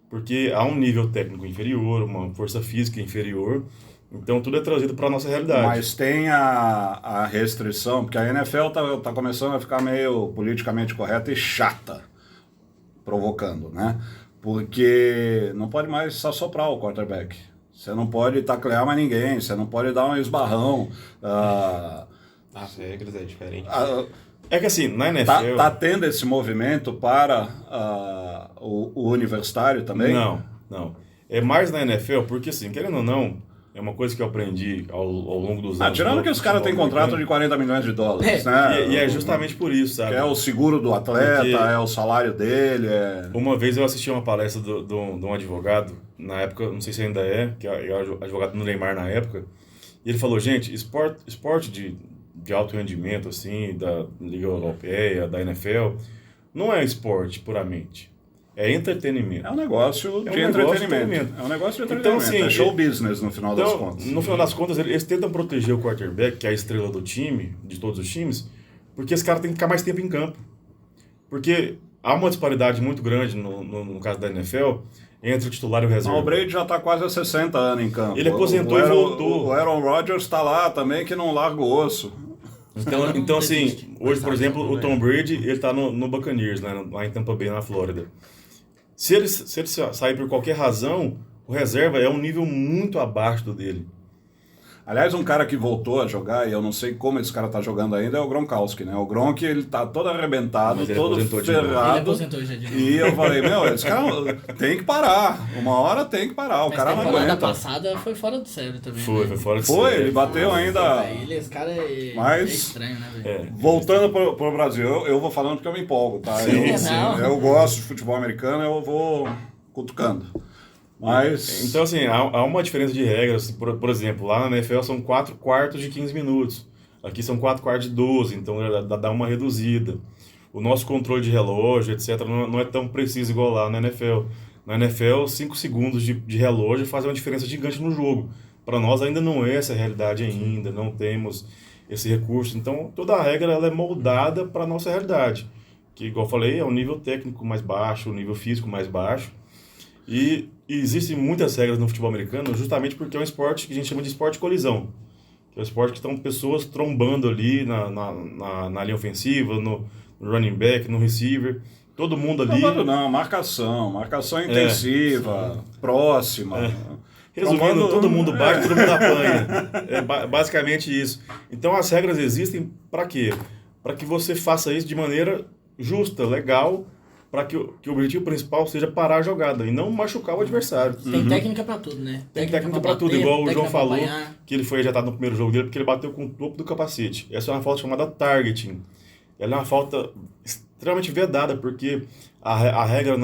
Porque há um nível técnico inferior, uma força física inferior, então tudo é trazido para a nossa realidade. Mas tem a restrição, porque a NFL tá começando a ficar meio politicamente correta e chata, provocando, né? Porque não pode mais assoprar o quarterback. Você não pode taclear mais ninguém, você não pode dar um esbarrão. As regras é diferente. É que assim, na NFL... Tá tendo esse movimento para o universitário também? Não. É mais na NFL, porque assim, querendo ou não, é uma coisa que eu aprendi ao longo dos anos. Tirando que os caras têm contrato de 40 milhões de dólares, né? E é justamente por isso, sabe? Que é o seguro do atleta, Porque é o salário dele. Uma vez eu assisti uma palestra de um advogado, na época, não sei se ainda que é advogado do Neymar na época, e ele falou, gente, esporte de alto rendimento, assim, da Liga Europeia, da NFL, não é esporte puramente. É entretenimento. É um negócio de entretenimento. É um negócio de entretenimento. Então, assim, é show business no final das contas. No final das contas, eles tentam proteger o quarterback, que é a estrela do time, de todos os times, porque esse cara tem que ficar mais tempo em campo. Porque há uma disparidade muito grande, no caso da NFL, entre o titular e o reserva. O Brady já está quase há 60 anos em campo. Ele aposentou e voltou. O Aaron Rodgers está lá também, que não larga o osso. Então assim, hoje, por exemplo, o Tom Brady, ele tá no Buccaneers, né, lá em Tampa Bay, na Flórida. Se ele sair por qualquer razão, o reserva é um nível muito abaixo do dele. Aliás, um cara que voltou a jogar, e eu não sei como esse cara tá jogando ainda, é o Gronkowski, né? O Gronk, ele tá todo arrebentado, todo ferrado. Ele aposentou já de novo. E eu falei, esse cara tem que parar. Uma hora tem que parar, o Mas cara a não temporada aguenta. passada foi fora do sério também. Foi né? fora de Foi, série. ele bateu ainda... Esse cara é Mas- estranho, né, velho? Voltando pro Brasil, eu vou falando porque eu me empolgo, tá? Sim. Eu gosto de futebol americano, eu vou cutucando. Mas... Então, assim, há uma diferença de regras. Por exemplo, lá na NFL são 4 quartos de 15 minutos. Aqui são 4 quartos de 12, então dá uma reduzida. O nosso controle de relógio, etc., não é tão preciso igual lá na NFL. Na NFL, 5 segundos de relógio fazem uma diferença gigante no jogo. Para nós ainda não é essa a realidade ainda, não temos esse recurso. Então, toda a regra ela é moldada para a nossa realidade. Que, igual eu falei, é um nível técnico mais baixo, um nível físico mais baixo. E existem muitas regras no futebol americano justamente porque é um esporte que a gente chama de esporte de colisão. Que é um esporte que estão pessoas trombando ali na linha ofensiva, no running back, no receiver. Todo mundo ali... Não, marcação intensiva, próxima. Resumindo, Trombando- todo mundo bate, todo mundo apanha. É basicamente isso. Então as regras existem para quê? Para que você faça isso de maneira justa, legal, para que o objetivo principal seja parar a jogada e não machucar o adversário. Tem técnica pra tudo, né? Tem técnica pra tudo, igual o João falou, que ele foi ejetado no primeiro jogo dele porque ele bateu com o topo do capacete. Essa é uma falta chamada targeting. Ela é uma falta extremamente vedada, porque a regra,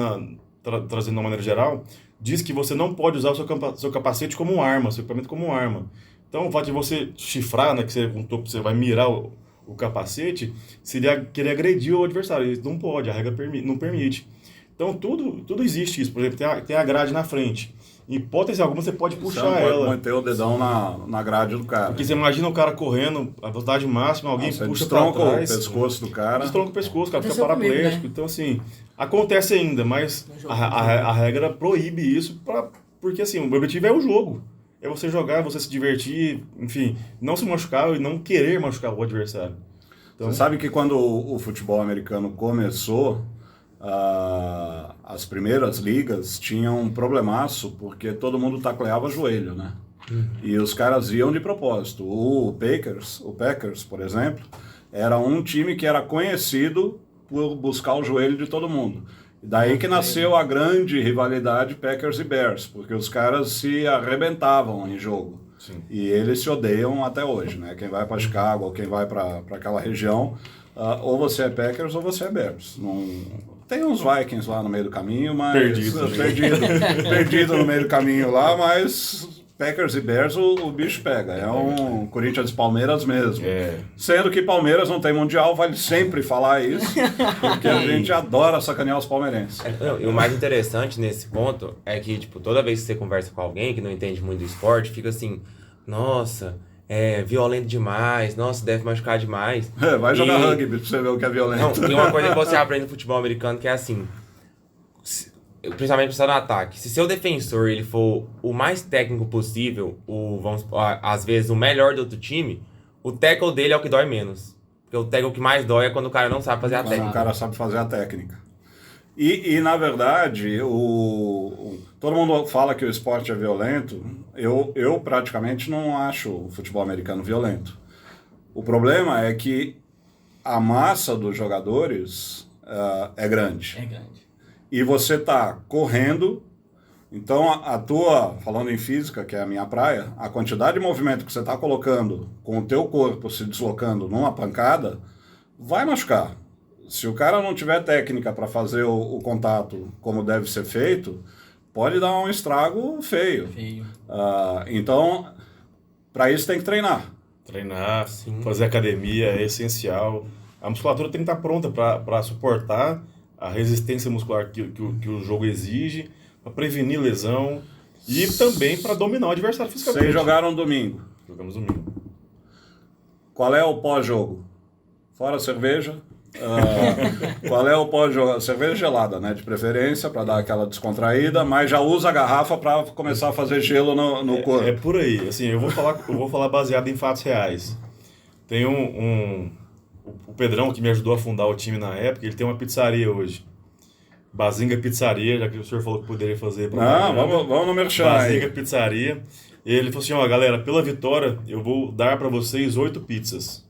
trazendo de uma maneira geral, diz que você não pode usar o seu capacete como arma, seu equipamento como arma. Então, o fato de você chifrar, né, que você, com o topo você vai mirar o capacete, seria querer agredir o adversário. Isso não pode, a regra não permite. Então, tudo existe isso. Por exemplo, tem a grade na frente. Em hipótese alguma, você pode puxar Você ela. pode manter o dedão na grade do cara. Porque você imagina o cara correndo a velocidade máxima, alguém Você puxa pra destronca trás. o pescoço do cara. Destronca o pescoço, o cara fica Aconteceu comigo, paraplégico. né? Então, assim, acontece ainda, mas a regra proíbe isso porque, assim, o objetivo é o jogo. é você jogar, você se divertir, enfim, não se machucar e não querer machucar o adversário. Então, Você sabe que quando o futebol americano começou, as primeiras ligas tinham um problemaço, porque todo mundo tacleava joelho, né? E os caras iam de propósito. O Packers, por exemplo, era um time que era conhecido por buscar o joelho de todo mundo. E daí que nasceu a grande rivalidade Packers e Bears, porque os caras se arrebentavam em jogo. Sim. E eles se odeiam até hoje, né? Quem vai para Chicago ou quem vai para aquela região, ou você é Packers ou você é Bears. Não... Tem uns Vikings lá no meio do caminho, mas... Perdido no meio do caminho lá, mas... Packers e Bears, o bicho pega. É um Corinthians e Palmeiras mesmo. Sendo que Palmeiras não tem Mundial, vale sempre falar isso, porque a gente adora sacanear os palmeirenses. E o mais interessante nesse ponto é que, tipo, toda vez que você conversa com alguém que não entende muito do esporte, fica assim, nossa, é violento demais, nossa, deve machucar demais. Vai jogar rugby pra você ver o que é violento. Não, e uma coisa que você aprende no futebol americano que é assim, principalmente pensando no ataque, se seu defensor ele for o mais técnico possível, às vezes o melhor do outro time, o tackle dele é o que dói menos. Porque o tackle que mais dói é quando o cara não sabe fazer a técnica. Quando o cara sabe fazer a técnica. E na verdade, todo mundo fala que o esporte é violento. Eu praticamente não acho o futebol americano violento. O problema é que a massa dos jogadores é grande. É grande. E você está correndo, então falando em física, que é a minha praia, a quantidade de movimento que você está colocando com o teu corpo se deslocando numa pancada, vai machucar. Se o cara não tiver técnica para fazer o contato como deve ser feito, pode dar um estrago feio. Então, para isso tem que treinar. Treinar, fazer academia é essencial. A musculatura tem que estar pronta para suportar a resistência muscular que o jogo exige, para prevenir lesão e também para dominar o adversário fisicamente. Vocês jogaram domingo. Jogamos domingo. Qual é o pós-jogo? Fora cerveja. Qual é o pós-jogo? Cerveja gelada, né? De preferência, para dar aquela descontraída, mas já usa a garrafa para começar a fazer gelo no corpo. É por aí. Assim, eu vou falar baseado em fatos reais. Tem o Pedrão, que me ajudou a fundar o time na época, ele tem uma pizzaria hoje. Bazinga Pizzaria, já que o senhor falou que poderia fazer. Vamos no merchan aí. Bazinga Pizzaria. E ele falou assim, galera, pela vitória, eu vou dar para vocês 8 pizzas.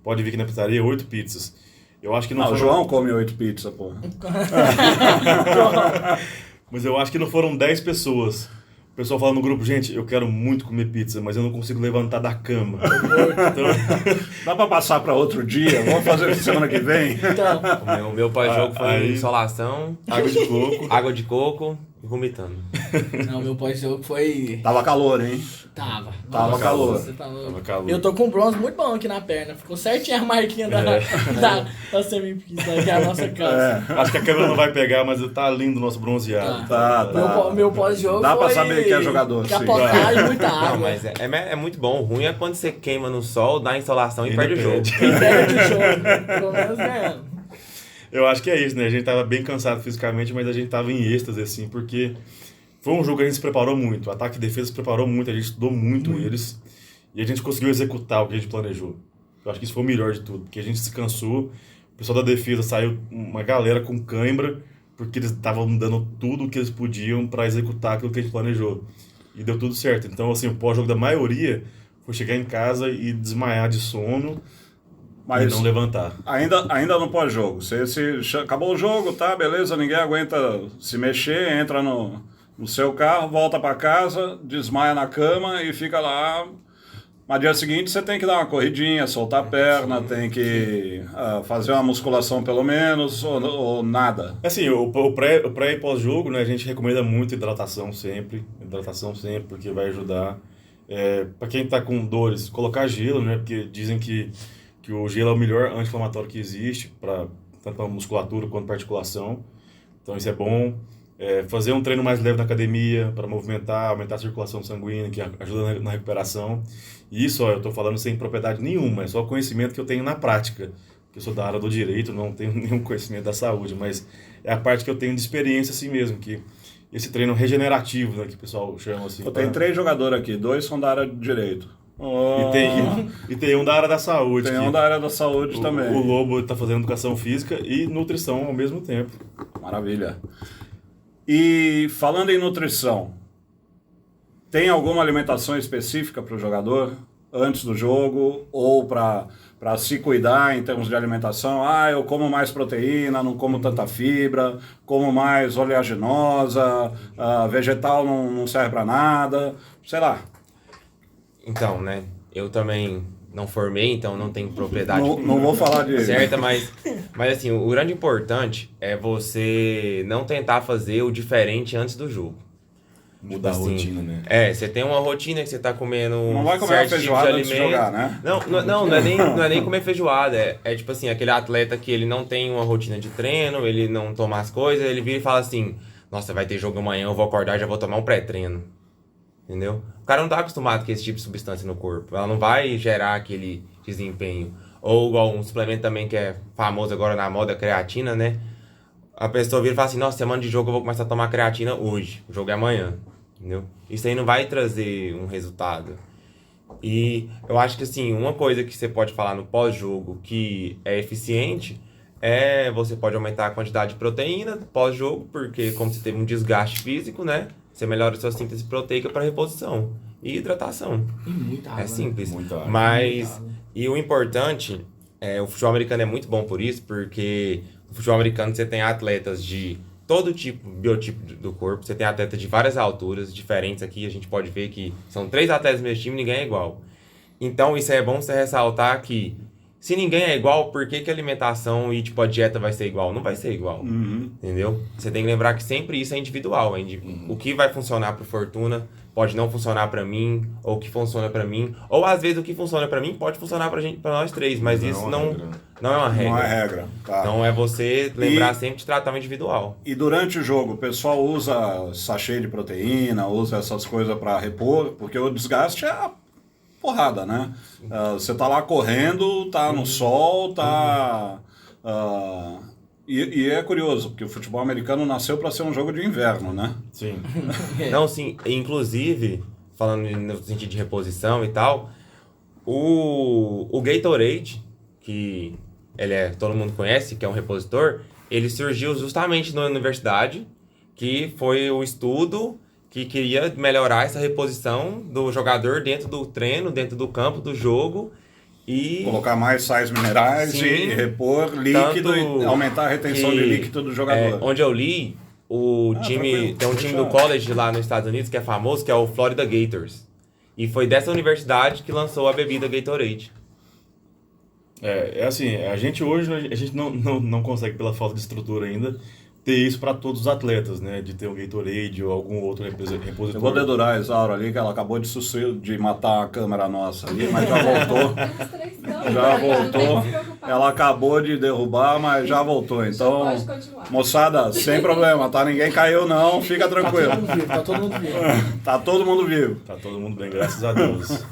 Pode vir aqui na pizzaria, 8 pizzas. Eu acho que não foram... O João come 8 pizzas, porra. Mas eu acho que não foram 10 pessoas. O pessoal fala no grupo, gente, eu quero muito comer pizza, mas eu não consigo levantar da cama. Então... Dá pra passar pra outro dia? Vamos fazer semana que vem? Então... O meu pós-jogo foi insolação, água de coco e vomitando. Não, meu pós-jogo foi... Tava calor, hein? Tava calor. Tava calor. Eu tô com um bronze muito bom aqui na perna. Ficou certinho a marquinha da semipista, que é a nossa casa. Acho que a câmera não vai pegar, mas tá lindo o nosso bronzeado. Meu pós-jogo dá pra saber que é jogador, capotagem e muita água. Não, mas é muito bom. O ruim é quando você queima no sol, dá insolação e perde o jogo. Perde o jogo. Pelo menos ganhando. Eu acho que é isso, né? A gente tava bem cansado fisicamente, mas a gente tava em êxtase, assim, porque foi um jogo que a gente se preparou muito. O ataque e defesa se preparou muito, a gente estudou muito eles. E a gente conseguiu executar o que a gente planejou. Eu acho que isso foi o melhor de tudo, porque a gente se cansou. O pessoal da defesa saiu uma galera com cãibra, porque eles estavam dando tudo o que eles podiam para executar aquilo que a gente planejou. E deu tudo certo. Então, assim, o pós-jogo da maioria foi chegar em casa e desmaiar de sono. Mas e não levantar. Ainda no pós-jogo. Acabou o jogo, tá, beleza, ninguém aguenta se mexer, entra no seu carro, volta para casa, desmaia na cama e fica lá. Mas dia seguinte você tem que dar uma corridinha, soltar a perna, tem que fazer uma musculação pelo menos, ou nada. Assim, o pré e pós-jogo, né, a gente recomenda muito hidratação sempre, porque vai ajudar. Para quem tá com dores, colocar gelo, né, porque dizem que o gelo é o melhor anti-inflamatório que existe, tanto para musculatura quanto para articulação. Então isso é bom. Fazer um treino mais leve na academia, para movimentar, aumentar a circulação sanguínea, que ajuda na recuperação. E isso, eu estou falando sem propriedade nenhuma, é só conhecimento que eu tenho na prática. Eu sou da área do direito, não tenho nenhum conhecimento da saúde, mas é a parte que eu tenho de experiência assim mesmo, que esse treino regenerativo, né, que o pessoal chama assim. Tem 3 jogadores aqui, 2 são da área de direito. E tem um da área da saúde. Tem um da área da saúde também. O Lobo está fazendo educação física e nutrição ao mesmo tempo. Maravilha. E falando em nutrição, tem alguma alimentação específica para o jogador antes do jogo ou para se cuidar em termos de alimentação? Eu como mais proteína, não como tanta fibra, como mais oleaginosa, vegetal não serve para nada, sei lá. Então, né, eu também não formei, então não tenho propriedade Não vou falar de... certa, mas assim, o grande importante é você não tentar fazer o diferente antes do jogo. Mudar a rotina, né? Você tem uma rotina que você tá comendo Não vai comer uma feijoada antes de jogar, né? Não é nem comer feijoada. É tipo assim, aquele atleta que ele não tem uma rotina de treino, ele não toma as coisas, ele vira e fala assim, nossa, vai ter jogo amanhã, eu vou acordar e já vou tomar um pré-treino. Entendeu? O cara não tá acostumado com esse tipo de substância no corpo. Ela não vai gerar aquele desempenho. Ou igual um suplemento também que é famoso agora na moda, creatina, né? A pessoa vira e fala assim, nossa, semana de jogo eu vou começar a tomar creatina hoje. O jogo é amanhã. Entendeu? Isso aí não vai trazer um resultado. E eu acho que assim, uma coisa que você pode falar no pós-jogo que é eficiente é você pode aumentar a quantidade de proteína pós-jogo, porque como você teve um desgaste físico, né? Você melhora a sua síntese proteica para reposição e hidratação. E muita água. É simples. Muita água. Mas, e o importante, o futebol americano é muito bom por isso, porque no futebol americano você tem atletas de todo tipo, biotipo do corpo, você tem atletas de várias alturas diferentes aqui, a gente pode ver que são 3 atletas no mesmo time, ninguém é igual. Então isso é bom você ressaltar que se ninguém é igual, por que a alimentação e tipo a dieta vai ser igual? Não vai ser igual, entendeu? Você tem que lembrar que sempre isso é individual. O que vai funcionar pro Fortuna pode não funcionar pra mim, ou o que funciona pra mim, ou às vezes o que funciona pra mim pode funcionar pra nós 3, mas isso não é uma regra. Não é regra, tá. Então é você lembrar sempre de tratar o individual. E durante o jogo, o pessoal usa sachê de proteína, usa essas coisas para repor, porque o desgaste é a porrada, né? Você tá lá correndo, tá no sol, tá... E é curioso, porque o futebol americano nasceu para ser um jogo de inverno, né? Sim. Não, sim, inclusive, falando no sentido de reposição e tal, o Gatorade, que todo mundo conhece, que é um repositor, ele surgiu justamente na universidade, que foi o estudo que queria melhorar essa reposição do jogador dentro do treino, dentro do campo, do jogo, e... Colocar mais sais minerais. Sim, e repor líquido e aumentar a retenção de líquido do jogador. Onde eu li, tem um time do college lá nos Estados Unidos que é famoso, que é o Florida Gators. E foi dessa universidade que lançou a bebida Gatorade. É assim, a gente hoje não consegue, pela falta de estrutura ainda, ter isso para todos os atletas, né? De ter um Gatorade ou algum outro repositor. Eu vou dedurar a Isaura ali, que ela acabou de matar a câmera nossa ali, mas já voltou. Já voltou. Ela acabou de derrubar, mas já voltou. Então, moçada, sem problema, tá? Ninguém caiu não, fica tranquilo. Tá todo mundo vivo. Tá todo mundo vivo. Tá todo mundo bem, graças a Deus.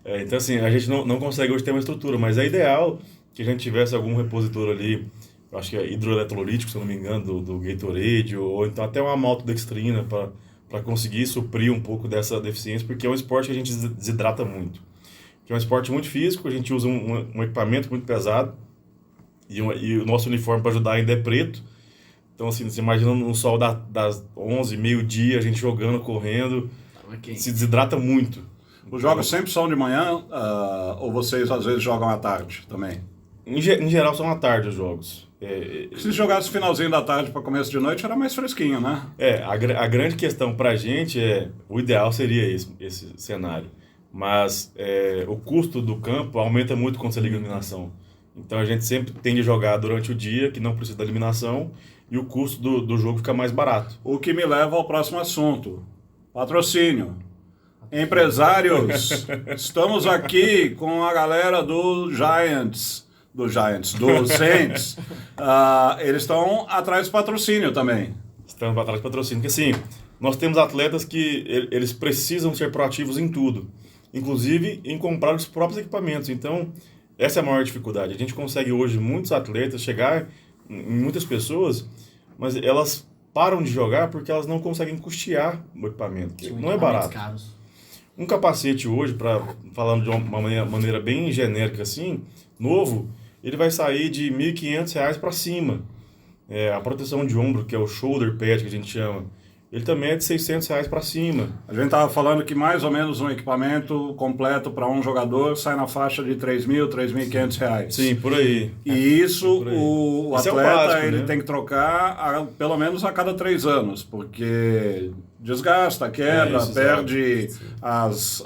Então assim, a gente não consegue hoje ter uma estrutura, mas é ideal que a gente tivesse algum repositor ali, acho que é hidroeletrolítico, se eu não me engano, do Gatorade, ou então até uma maltodextrina para conseguir suprir um pouco dessa deficiência, porque é um esporte que a gente desidrata muito. Que é um esporte muito físico, a gente usa um equipamento muito pesado, e o nosso uniforme para ajudar ainda é preto. Então assim, você imagina no sol das 11, meio-dia, a gente jogando, correndo, se desidrata muito. Os jogos sempre são de manhã, ou vocês às vezes jogam à tarde também? Em geral são à tarde os jogos. Se jogasse finalzinho da tarde para começo de noite, era mais fresquinho, né? A grande questão pra gente o ideal seria esse cenário. Mas o custo do campo aumenta muito quando você liga a iluminação. Então a gente sempre tende a jogar durante o dia, que não precisa da iluminação, e o custo do jogo fica mais barato. O que me leva ao próximo assunto. Patrocínio. Empresários, estamos aqui com a galera do Saints. Eles estão atrás de patrocínio também. Estamos atrás de patrocínio, porque assim, nós temos atletas que eles precisam ser proativos em tudo, inclusive em comprar os próprios equipamentos. Então, essa é a maior dificuldade. A gente consegue hoje muitos atletas chegar em muitas pessoas, mas elas param de jogar porque elas não conseguem custear o equipamento, que São não é equipamentos barato. caros. Um capacete hoje, falando de uma maneira bem genérica assim, novo, ele vai sair de R$ 1.500 para cima. A proteção de ombro, que é o shoulder pad que a gente chama, ele também é de R$ 600 para cima. A gente estava falando que mais ou menos um equipamento completo para um jogador sai na faixa de R$ 3.000, R$ 3.500. Sim, por aí. E isso por aí. o Isso é o atleta básico, ele né? tem que trocar pelo menos a cada 3 anos, porque desgasta, quebra, Isso, perde as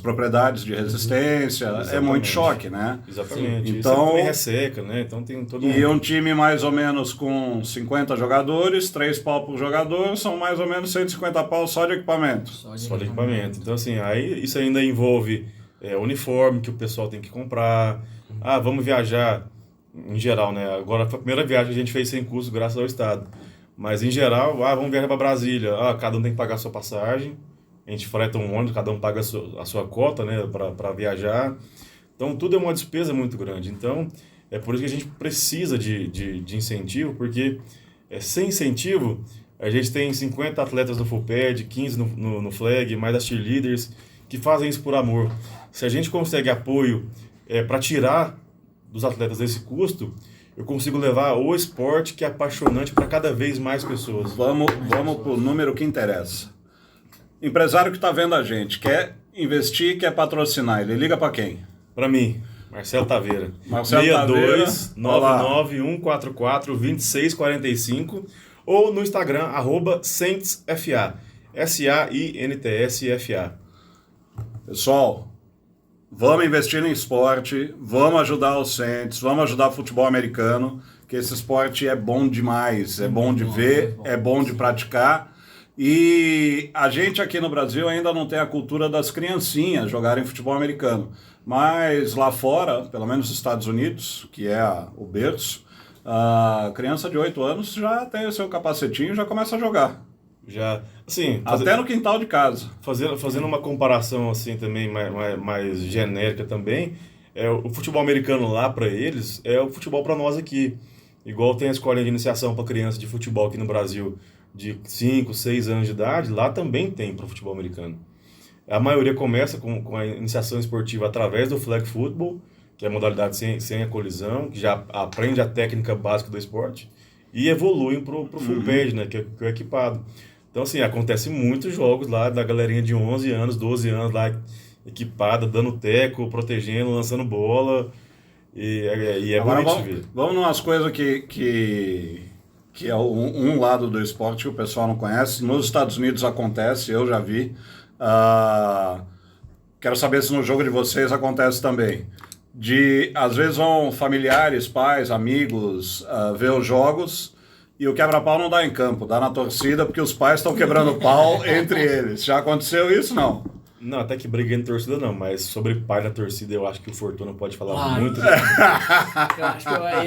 propriedades de resistência, é Exatamente. muito choque, né? Exatamente. Então- Isso também resseca, né? Então tem todo E um time mais ou menos com 50 jogadores, 3 pau por jogador, são mais ou menos 150 pau só de equipamento. só de equipamento. Então, assim, aí isso ainda envolve uniforme que o pessoal tem que comprar. Ah, vamos viajar, em geral, né? Agora foi a primeira viagem que a gente fez sem custo, graças ao Estado. Mas, em geral, vamos viajar para Brasília. Cada um tem que pagar a sua passagem. A gente freta um ônibus, cada um paga a sua cota, né, para viajar. Então, tudo é uma despesa muito grande. Então, é por isso que a gente precisa de incentivo, porque sem incentivo, a gente tem 50 atletas no full pad, 15 no flag, mais as cheerleaders, que fazem isso por amor. Se a gente consegue apoio para tirar dos atletas esse custo, eu consigo levar o esporte que é apaixonante para cada vez mais pessoas. Vamos para o número que interessa. Empresário que está vendo a gente, quer investir, quer patrocinar, ele liga para quem? Para mim, Marcelo Taveira. Marcelo 62 Taveira, 99144 2645 ou no Instagram, @SaintsFA. SAINTSFA. Pessoal, vamos investir em esporte, vamos ajudar os Saints, vamos ajudar o futebol americano, que esse esporte é bom demais, é bom de ver, é bom de praticar. E a gente aqui no Brasil ainda não tem a cultura das criancinhas jogarem futebol americano. Mas lá fora, pelo menos nos Estados Unidos, que é o berço, a criança de 8 anos já tem o seu capacetinho e já começa a jogar. Já, assim, Até no quintal de casa. fazendo uma comparação assim também mais genérica também, o futebol americano lá para eles é o futebol para nós aqui. Igual tem a escola de iniciação para criança de futebol aqui no Brasil de 5, 6 anos de idade, lá também tem para o futebol americano. A maioria começa com a iniciação esportiva através do flag football, que é a modalidade sem a colisão, que já aprende a técnica básica do esporte, e evoluem pro full pad, né, que é o equipado. Então, assim, acontece muitos jogos lá da galerinha de 11 anos, 12 anos lá, equipada, dando teco, protegendo, lançando bola, e é Agora bonito de ver. vamos numas coisas que é um lado do esporte que o pessoal não conhece. Nos Estados Unidos acontece, eu já vi. Quero saber se no jogo de vocês acontece também. Às vezes vão familiares, pais, amigos ver os jogos e o quebra-pau não dá em campo, dá na torcida porque os pais estão quebrando pau entre eles. Já aconteceu isso, não? Não, até que briga entre torcida não, mas sobre pai na torcida eu acho que o Fortuna pode falar muito.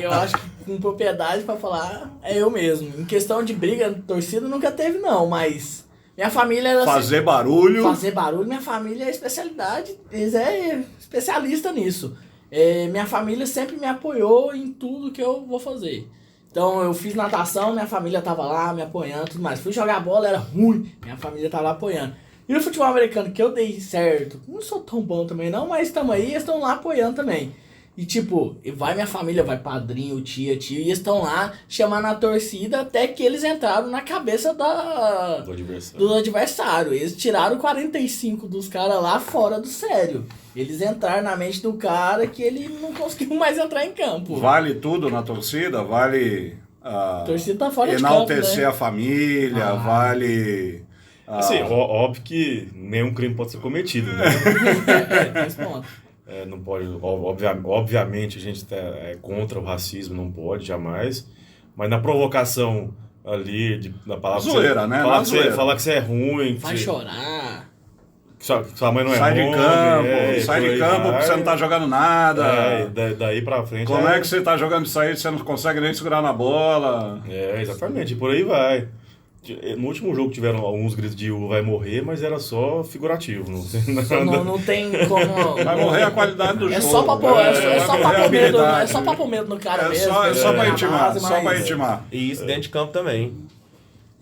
Eu acho que com propriedade pra falar é eu mesmo. Em questão de briga, torcida nunca teve não, mas minha família era Fazer barulho. Fazer barulho, minha família é especialidade, eles é especialista nisso. Minha família sempre me apoiou em tudo que eu vou fazer. Então eu fiz natação, minha família tava lá me apoiando, tudo mais. Fui jogar bola, era ruim, minha família tava lá apoiando. E no futebol americano, que eu dei certo, não sou tão bom também não, mas estamos aí, eles estão lá apoiando também. E tipo, vai minha família, vai padrinho, tia, tio, e eles estão lá chamando a torcida até que eles entraram na cabeça do adversário. Eles tiraram 45 dos caras lá fora do sério. Eles entraram na mente do cara que ele não conseguiu mais entrar em campo. Vale tudo na torcida? Vale A torcida tá fora enaltecer de campo, né? a família? Vale... Assim, óbvio que nenhum crime pode ser cometido, né? Tem esse ponto. Não pode, obviamente a gente é contra o racismo, não pode, jamais. Mas na provocação ali, na palavra zoeira, né? Falar que você é ruim. Vai chorar. Que sua mãe não é sai ruim. Sai de campo porque você não tá jogando nada. Daí pra frente. Como é que você tá jogando isso aí, você não consegue nem segurar na bola? Exatamente, e por aí vai. No último jogo tiveram alguns gritos de vai morrer, mas era só figurativo. Não tem como. Vai morrer a qualidade do jogo. Só pra pôr, medo no cara mesmo. Só pra intimar. E isso dentro de campo também.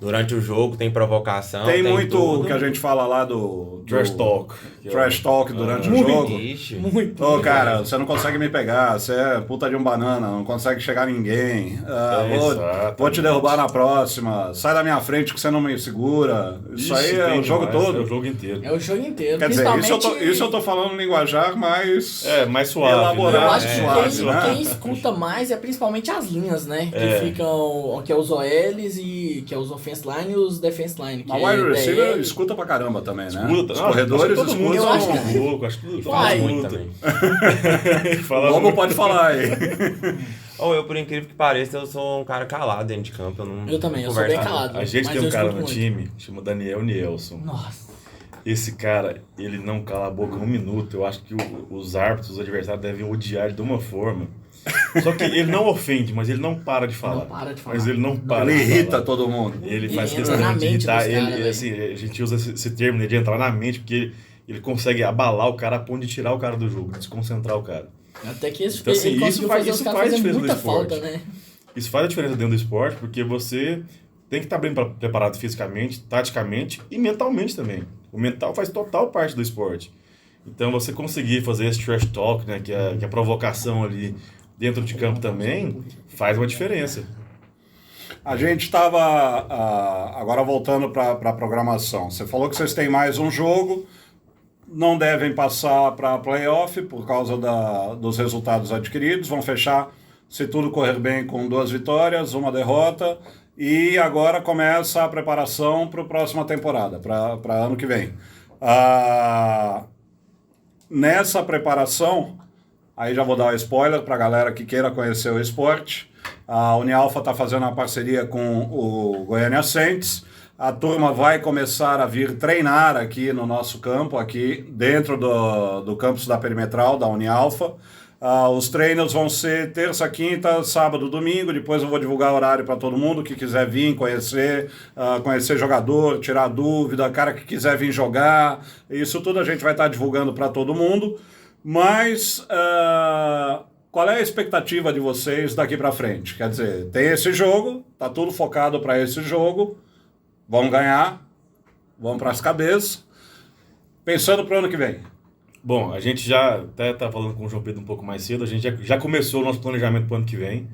Durante o jogo tem provocação, Tem muito tudo. o que a gente fala lá do Trash talk. trash talk durante o Muito. jogo. Ixi. Muito. Ô, cara, você não consegue me pegar, você é puta de um banana, não consegue chegar a ninguém. Exatamente. Vou te derrubar na próxima. Sai da minha frente que você não me segura. Isso aí é tem o jogo demais, todo. É o jogo inteiro. É o jogo inteiro. Quer dizer, Principalmente... isso eu tô falando linguajar mais... É, mais suave. Elaborado. Eu né? acho que suave, né? quem escuta mais é principalmente as linhas, né? É. Que ficam, que é os OLs e que é os offense line e os defense line. Mas que o wide é receiver DL. escuta pra caramba também, né? Escuta. Os Não, corredores acho que todo mundo escutam. escuta Eu acho um pouco. Acho que todo Vai. mundo Muito escuta. também. O Fala Lobo muito. pode falar aí. Ou eu, por incrível que pareça, eu sou um cara calado dentro de campo. Eu também, eu sou bem calado. A gente mas tem um eu cara escuto no muito. time, chama Daniel Nielson. Nossa. Esse cara, ele não cala a boca um minuto. Eu acho que os árbitros, os adversários devem odiar ele de uma forma. Só que ele não ofende, mas ele não para de falar. Não para de falar. Mas ele não para Ele de falar. irrita todo mundo. Ele Ele faz entra questão na de mente irritar. dos Ele, caras, assim, a gente usa esse termo, né, de entrar na mente, porque ele consegue abalar o cara a ponto de tirar o cara do jogo, desconcentrar o cara. Até que esse Então, assim, ele conseguiu fazer os caras fazer diferença muita no esporte. falta, né? Isso faz a diferença dentro do esporte, porque você tem que estar bem preparado fisicamente, taticamente e mentalmente também. O mental faz total parte do esporte. Então, você conseguir fazer esse trash talk, né, que é a provocação ali dentro de campo também, faz uma diferença. A gente estava, agora voltando para a programação, você falou que vocês têm mais um jogo, não devem passar para playoff por causa dos resultados adquiridos, vão fechar, se tudo correr bem, com 2 vitórias, 1 derrota, e agora começa a preparação para a próxima temporada, para ano que vem. Nessa preparação, aí já vou dar um spoiler para a galera que queira conhecer o esporte, a Unialfa está fazendo uma parceria com o Goiânia Saints. A turma vai começar a vir treinar aqui no nosso campo, aqui dentro do campus da Perimetral, da Unialfa. Os treinos vão ser terça, quinta, sábado, domingo. Depois eu vou divulgar horário para todo mundo que quiser vir conhecer, conhecer jogador, tirar dúvida, cara que quiser vir jogar. Isso tudo a gente vai estar divulgando para todo mundo. Mas qual é a expectativa de vocês daqui para frente? Quer dizer, tem esse jogo, tá tudo focado para esse jogo. Vamos ganhar, vamos para as cabeças. Pensando para o ano que vem. Bom, a gente já até está falando com o João Pedro um pouco mais cedo, a gente já começou o nosso planejamento para o ano que vem.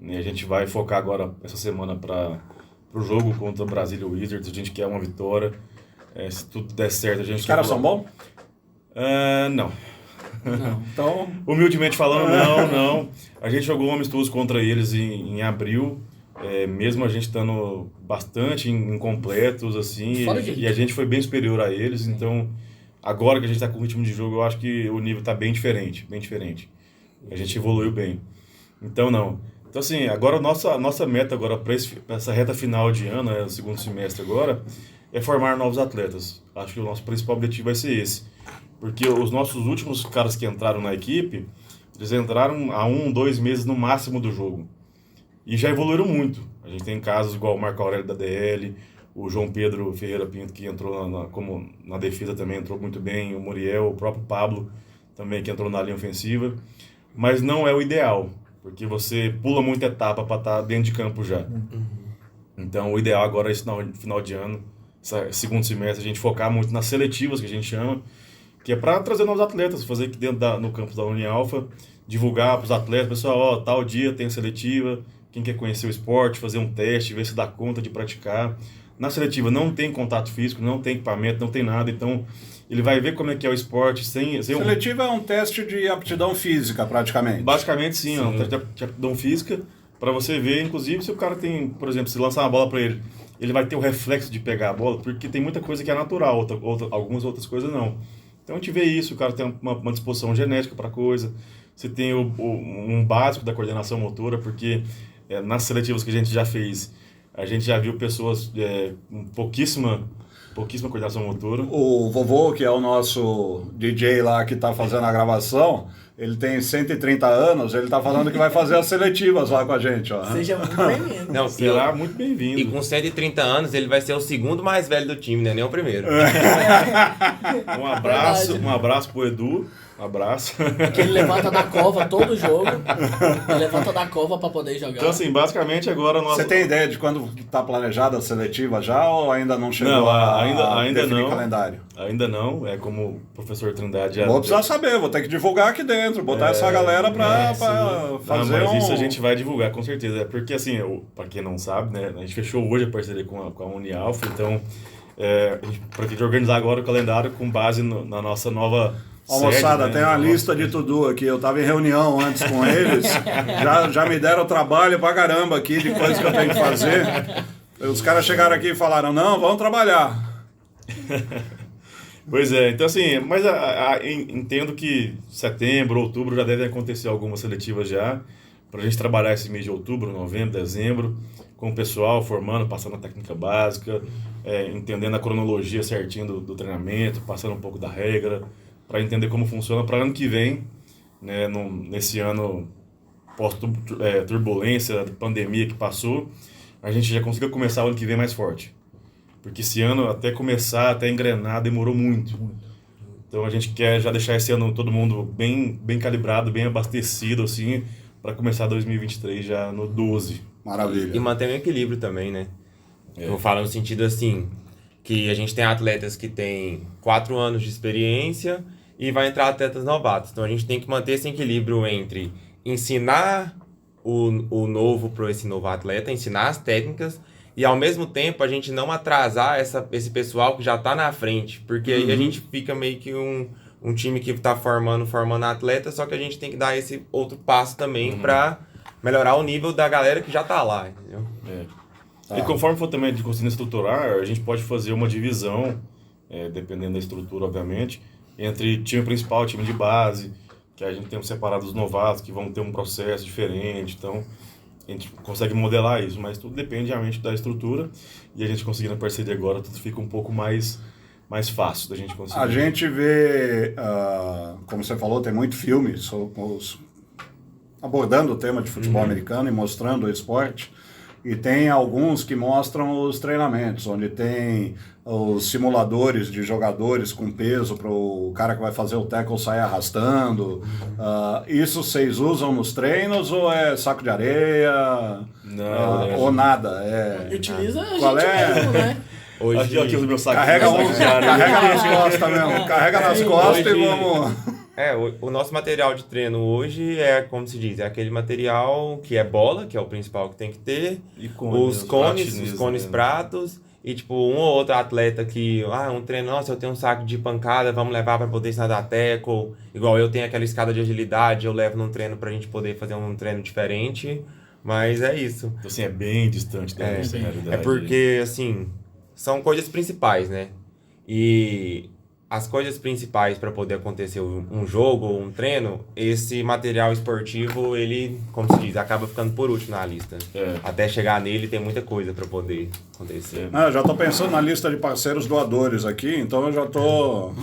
A gente vai focar agora, essa semana, para o jogo contra o Brasília Wizards. A gente quer uma vitória. Se tudo der certo, a gente... Os caras são bons? Não. Não. Então, Humildemente falando, não. A gente jogou um amistoso contra eles em abril, mesmo a gente estando bastante incompletos, assim, Fora de e a gente foi bem superior a eles, então agora que a gente está com o ritmo de jogo, eu acho que o nível está bem diferente. A gente evoluiu bem. Então, não. Então, assim, agora a nossa meta agora para essa reta final de ano, o segundo semestre agora, é formar novos atletas. Acho que o nosso principal objetivo vai ser esse. Porque os nossos últimos caras que entraram na equipe, eles entraram há 1-2 meses no máximo do jogo. E já evoluíram muito. A gente tem casos igual o Marco Aurélio da DL, o João Pedro Ferreira Pinto, que entrou como na defesa também, entrou muito bem, o Muriel, o próprio Pablo também, que entrou na linha ofensiva. Mas não é o ideal, porque você pula muita etapa para estar dentro de campo já. Então, o ideal agora é esse final de ano, segundo semestre, a gente focar muito nas seletivas, que a gente chama, que é para trazer novos atletas, fazer aqui dentro no campus da Unialfa, divulgar para os atletas, pessoal, tal dia tem seletiva, quem quer conhecer o esporte, fazer um teste, ver se dá conta de praticar. Na seletiva não tem contato físico, não tem equipamento, não tem nada, então ele vai ver como é que é o esporte sem seletiva é um teste de aptidão física, praticamente. Basicamente sim. É um teste de aptidão física, para você ver, inclusive, se o cara tem, por exemplo, se lançar uma bola para ele vai ter o reflexo de pegar a bola, porque tem muita coisa que é natural, algumas outras coisas não. Então a gente vê isso, o cara tem uma disposição genética para a coisa, você tem um básico da coordenação motora, porque nas seletivas que a gente já fez, a gente já viu pessoas com pouquíssima coordenação motora. O vovô, que é o nosso DJ lá que está fazendo a gravação, ele tem 130 anos, ele está falando que vai fazer as seletivas lá com a gente. Ó. Seja muito bem-vindo. Não, Será muito bem-vindo. E com 130 anos, ele vai ser o segundo mais velho do time, né? Nem o primeiro. Um abraço pro Edu. Um abraço. Que ele levanta da cova todo jogo. Ele levanta da cova pra poder jogar. Então, assim, basicamente agora nós... Você tem ideia de quando está planejada a seletiva já ou ainda não chegou Não, a ainda definir não. calendário? Ainda não, é como o professor Trindade já... Vou precisar saber, vou ter que divulgar aqui dentro, botar essa galera para fazer mas isso a gente vai divulgar, com certeza. É porque, assim, para quem não sabe, né, a gente fechou hoje a parceria com a Unialfa, então, a gente pretende organizar agora o calendário com base na nossa nova... Ó, moçada, sede, né, tem uma lista de tudo aqui. Eu estava em reunião antes com eles, já me deram trabalho pra caramba aqui de coisas que eu tenho que fazer. Os caras chegaram aqui e falaram, não, vamos trabalhar. Pois é, então assim, mas entendo que setembro, outubro já devem acontecer algumas seletivas já, para a gente trabalhar esse mês de outubro, novembro, dezembro, com o pessoal formando, passando a técnica básica, entendendo a cronologia certinho do treinamento, passando um pouco da regra, para entender como funciona para ano que vem, né, nesse ano pós-turbulência, pandemia que passou, a gente já consiga começar o ano que vem mais forte. Porque esse ano, até começar, até engrenar, demorou muito. Então a gente quer já deixar esse ano todo mundo bem calibrado, bem abastecido, assim, para começar 2023 já no 12. Maravilha. E manter o equilíbrio também, né? Eu falo no sentido assim, que a gente tem atletas que têm 4 anos de experiência e vai entrar atletas novatos. Então a gente tem que manter esse equilíbrio entre ensinar o novo para esse novo atleta, ensinar as técnicas e ao mesmo tempo a gente não atrasar esse pessoal que já está na frente. Porque aí a gente fica meio que um time que está formando atleta, só que a gente tem que dar esse outro passo também para melhorar o nível da galera que já está lá, entendeu? E conforme for também de conseguir estruturar, a gente pode fazer uma divisão, dependendo da estrutura, obviamente, entre time principal e time de base, que a gente tem separado os novatos, que vão ter um processo diferente, então a gente consegue modelar isso, mas tudo depende realmente da estrutura, e a gente conseguindo a parceria agora, tudo fica um pouco mais fácil da gente conseguir. A gente vê, como você falou, tem muito filme abordando o tema de futebol americano e mostrando o esporte. E tem alguns que mostram os treinamentos, onde tem os simuladores de jogadores com peso para o cara que vai fazer o tackle sair arrastando. Isso vocês usam nos treinos ou é saco de areia? Não, ou nada? Utiliza a gente Qual mesmo, né? Hoje, aqui o meu saco. Carrega nas costas mesmo. Carrega nas costas e vamos... O nosso material de treino hoje é, como se diz, é aquele material que é bola, que é o principal que tem que ter, os cones pratos, e tipo, um ou outro atleta que, um treino, nossa, eu tenho um saco de pancada, vamos levar para poder ensinar da tackle, igual eu tenho aquela escada de agilidade, eu levo num treino pra gente poder fazer um treino diferente, mas é isso. Então, assim, é bem distante da nossa realidade. É porque, assim, são coisas principais, né? E as coisas principais para poder acontecer um jogo ou um treino, esse material esportivo, ele, como se diz, acaba ficando por último na lista. Até chegar nele tem muita coisa para poder acontecer. Eu já estou pensando na lista de parceiros doadores aqui, então eu já estou...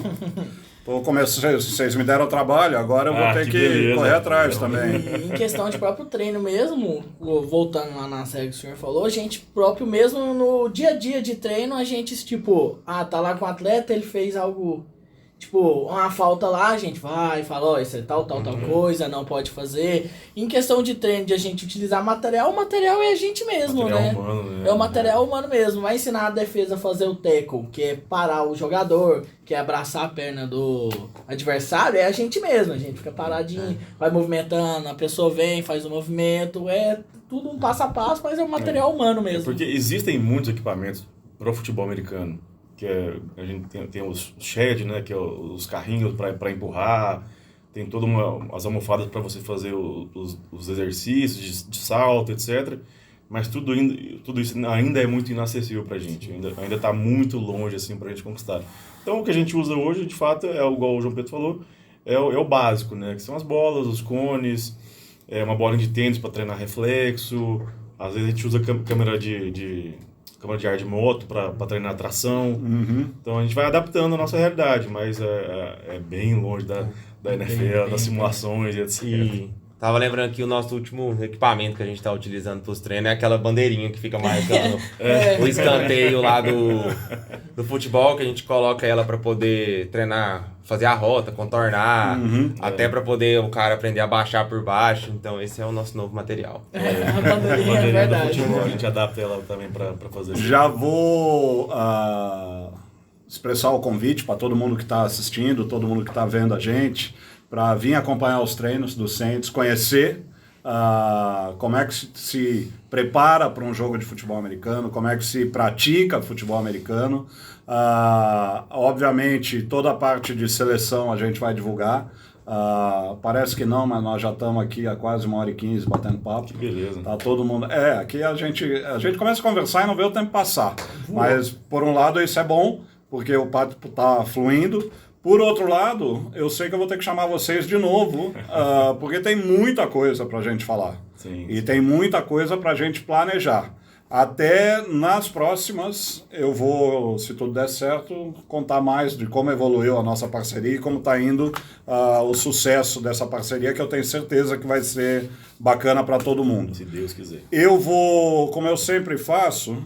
Vocês me deram trabalho, agora eu vou ter que correr atrás também. Em questão de próprio treino mesmo, voltando lá na série que o senhor falou, a gente próprio mesmo no dia a dia de treino, a gente tipo, tá lá com o atleta, ele fez algo, tipo, uma falta lá, a gente vai e fala, isso é tal coisa, não pode fazer. Em questão de treino, de a gente utilizar material, o material é a gente mesmo, material né? humano, né? É o material humano mesmo. Vai ensinar a defesa a fazer o tackle, que é parar o jogador, que é abraçar a perna do adversário, é a gente mesmo. A gente fica paradinho, vai movimentando, a pessoa vem, faz o movimento, é tudo um passo a passo, mas é o material humano mesmo. Porque existem muitos equipamentos para o futebol americano, que a gente tem os shed, né, que é os carrinhos para empurrar, tem todas as almofadas para você fazer os exercícios de salto, etc. Mas tudo isso ainda é muito inacessível para a gente, ainda está muito longe assim, para a gente conquistar. Então o que a gente usa hoje, de fato, igual o João Pedro falou, é o básico, né, que são as bolas, os cones, uma bolinha de tênis para treinar reflexo, às vezes a gente usa câmera de ar de moto para treinar tração. Então a gente vai adaptando a nossa realidade, mas é bem longe da NFL, das simulações e etc. Tava lembrando que o nosso último equipamento que a gente tá utilizando pros treinos é aquela bandeirinha que fica marcando o escanteio lá do futebol, que a gente coloca ela pra poder treinar, fazer a rota, contornar, até pra poder o cara aprender a baixar por baixo. Então esse é o nosso novo material. A bandeirinha é verdade. Futebol, a gente adapta ela também pra fazer isso. Já vou expressar o convite para todo mundo que está assistindo, todo mundo que está vendo a gente, para vir acompanhar os treinos do Saints, conhecer como é que se prepara para um jogo de futebol americano, como é que se pratica futebol americano. Obviamente, toda a parte de seleção a gente vai divulgar. Parece que não, mas nós já estamos aqui há quase 1h15 batendo papo. Que beleza. Tá todo mundo... aqui a gente começa a conversar e não vê o tempo passar. Mas, por um lado, isso é bom, porque o papo está fluindo. Por outro lado, eu sei que eu vou ter que chamar vocês de novo, porque tem muita coisa para a gente falar. Sim. E tem muita coisa para a gente planejar. Até nas próximas, eu vou, se tudo der certo, contar mais de como evoluiu a nossa parceria e como está indo o sucesso dessa parceria, que eu tenho certeza que vai ser bacana para todo mundo. Se Deus quiser. Eu vou, como eu sempre faço...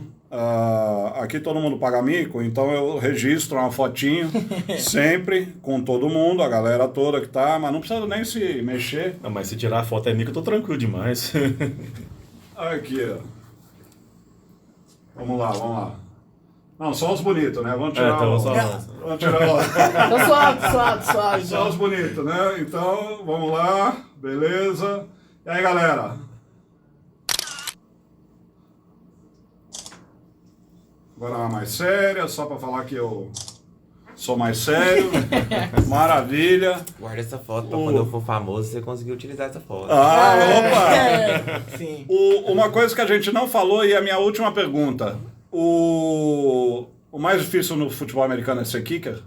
aqui todo mundo paga mico, então eu registro uma fotinho sempre com todo mundo, a galera toda que tá, mas não precisa nem se mexer. Não, mas se tirar a foto é mico, eu tô tranquilo demais. Aqui, ó. Vamos lá. Não, só os bonitos, né? Vamos tirar então, vamos tirar Tá suave. só os bonitos, né? Então, vamos lá, beleza. E aí, galera? Agora uma mais séria, só para falar que eu sou mais sério. Maravilha. Guarda essa foto pra quando eu for famoso você conseguir utilizar essa foto. Opa! Sim. Uma coisa que a gente não falou e a minha última pergunta. O mais difícil no futebol americano é ser kicker?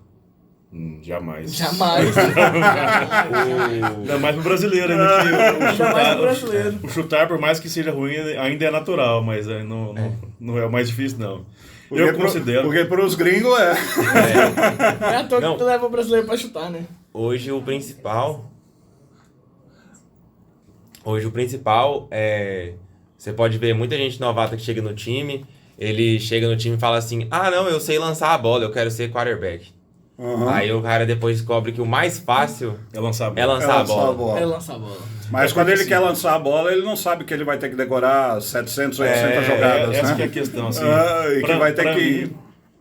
Jamais. Jamais. Ainda mais pro brasileiro, né? Que Ainda mais pro brasileiro. O chutar, por mais que seja ruim, ainda é natural, mas não é o mais difícil, não. Eu considero. Porque pros gringos é. Não é à toa que tu leva o brasileiro pra chutar, né? Hoje o principal é... Você pode ver muita gente novata que chega no time, ele chega no time e fala assim, não, eu sei lançar a bola, eu quero ser quarterback. Aí o cara depois descobre que o mais fácil É lançar a bola. é lançar a bola. É lançar a bola. Mas quando ele quer lançar a bola, ele não sabe que ele vai ter que decorar 700, 800 jogadas, essa né? que é a questão, assim. E que vai ter que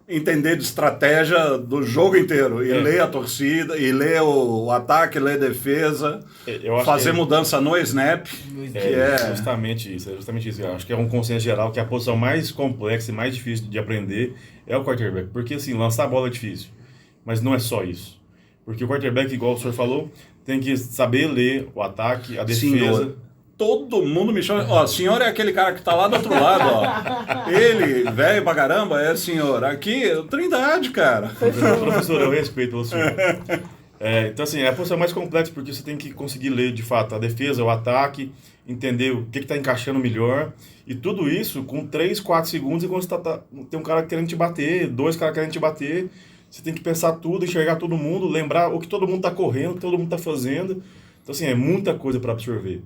entender de estratégia do jogo inteiro. E ler a torcida, e ler o ataque, ler a defesa, Eu acho fazer que mudança no snap, que é... justamente isso. Eu acho que é um consenso geral que a posição mais complexa e mais difícil de aprender é o quarterback. Porque, assim, lançar a bola é difícil. Mas não é só isso. Porque o quarterback, igual o senhor falou, tem que saber ler o ataque, a defesa. Senhor, todo mundo me chama... Ó, senhor é aquele cara que tá lá do outro lado, ó. Ele, velho pra caramba, é senhor. Aqui, Trindade, cara. Professor, eu respeito o senhor. Então, assim, é a posição mais complexa porque você tem que conseguir ler, de fato, a defesa, o ataque, entender o que está encaixando melhor. E tudo isso com 3, 4 segundos, e quando você tem um cara querendo te bater, 2 caras querendo te bater... Você tem que pensar tudo, enxergar todo mundo, lembrar o que todo mundo está correndo, o que todo mundo está fazendo. Então, assim, é muita coisa para absorver.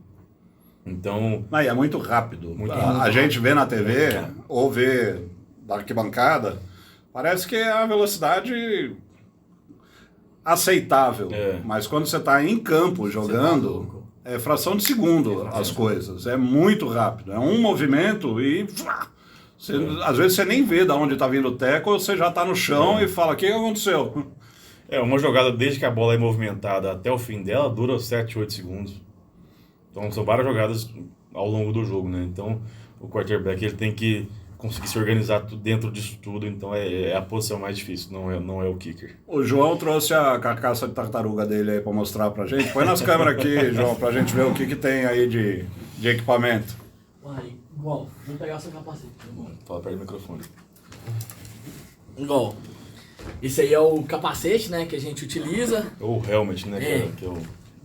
Então... É muito rápido. Muito A rápido. gente vê na TV, ou vê da arquibancada, parece que é a velocidade aceitável. Mas quando você está em campo jogando, é fração de segundo as coisas. É muito rápido. É um movimento e... às vezes você nem vê de onde está vindo o teco, ou você já está no chão e fala, o que aconteceu? Uma jogada, desde que a bola é movimentada até o fim dela, dura 7, 8 segundos. Então, são várias jogadas ao longo do jogo, né? Então, o quarterback, ele tem que conseguir se organizar dentro disso tudo. Então, é a posição mais difícil, não é o kicker. O João trouxe a carcaça de tartaruga dele aí para mostrar pra gente. Põe nas câmeras aqui, João, pra gente ver o que tem aí de equipamento. Igual, vou pegar seu capacete. Fala perto do microfone. Igual, esse aí é o capacete, né, que a gente utiliza. Ou o helmet, né? É. Que é o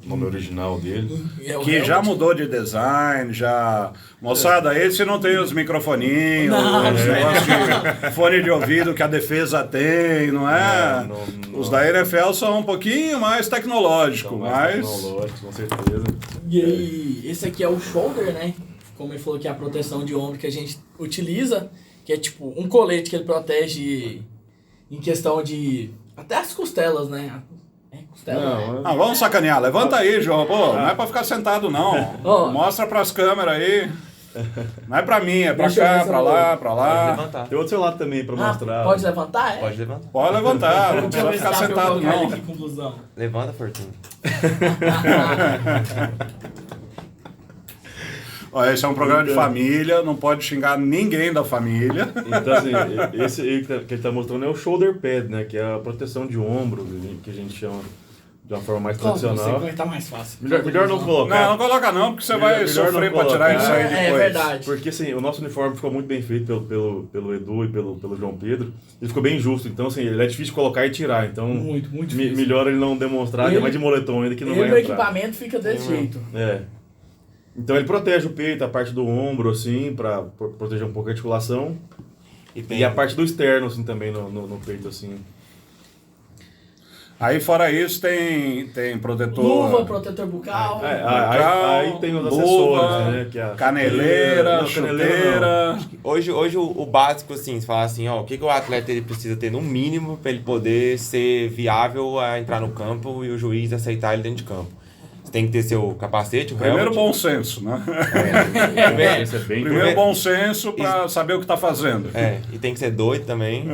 o nome original dele. É o Que Helmut. já mudou de design, já... Moçada, esse não tem os microfoninhos, Não, os negócios de fone de ouvido que a defesa tem, não é? Não. Os da NFL são um pouquinho mais tecnológicos, Então, mas... tecnológico, com certeza. E aí, esse aqui é o shoulder, né? Como ele falou que é a proteção de ombro que a gente utiliza, que é tipo um colete que ele protege em questão de até as costelas, né? É, costela. Não, Ah, vamos sacanear. Levanta aí, João. Pô, não é pra ficar sentado, não. Ó. Mostra pras câmeras aí. Não é pra mim, é pra Deixa eu ver cá, se pra eu- lá, pra Pode lá. levantar. tem outro seu lado também pra mostrar. Pode levantar? É? Pode levantar. Pode levantar, não Deixa eu precisa ver se ficar dá pra eu sentado, colocar ele não. aqui com blusão. Levanta, Fortuna. Ó, esse é um programa de família, não pode xingar ninguém da família. Então, assim, esse aí que ele tá mostrando é o shoulder pad, né? Que é a proteção de ombro, que a gente chama de uma forma mais Como você tradicional. vai estar mais fácil. Melhor não colocar. Não, não coloca não, porque você Melhor- vai melhor sofrer não pra tirar colocar. isso aí É depois. verdade. Porque assim, o nosso uniforme ficou muito bem feito pelo Edu e pelo João Pedro. Ele ficou bem justo, então assim, ele é difícil de colocar e tirar. Então, Muito difícil. melhor ele não demonstrar, Ele- ainda mais de moletom ainda que não E vai no entrar. equipamento fica desse jeito. É. Então ele protege o peito, a parte do ombro, assim, pra proteger um pouco a articulação. E a parte do externo, assim, também no peito, assim. Aí fora isso tem protetor... Luva, protetor bucal. Aí tem os luva, acessórios, né? Que é a caneleira, não. chuteira... Hoje o básico, assim, você fala assim, ó, o que o atleta ele precisa ter no mínimo para ele poder ser viável a entrar no campo e o juiz aceitar ele dentro de campo. Você tem que ter seu capacete, o Primeiro helmet. bom senso, né? Esse é bem Primeiro bom senso pra saber o que tá fazendo. E tem que ser doido também.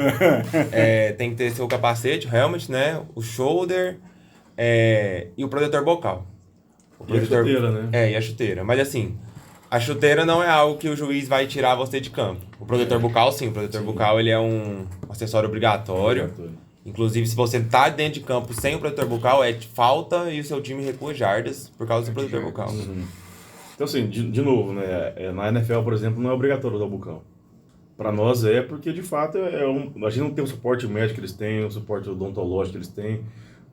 Tem que ter seu capacete, o helmet, né? O shoulder e o protetor bucal. E a chuteira, né? E a chuteira. Mas assim, a chuteira não é algo que o juiz vai tirar você de campo. O protetor bucal, sim. O protetor bucal, ele é um acessório obrigatório. Inclusive, se você tá dentro de campo sem o protetor bucal, é falta e o seu time recua jardas por causa do protetor bucal. Então, assim, de novo, né? Na NFL, por exemplo, não é obrigatório dar bucal. Pra nós é porque, de fato, a gente não tem o suporte médico que eles têm, o suporte odontológico que eles têm.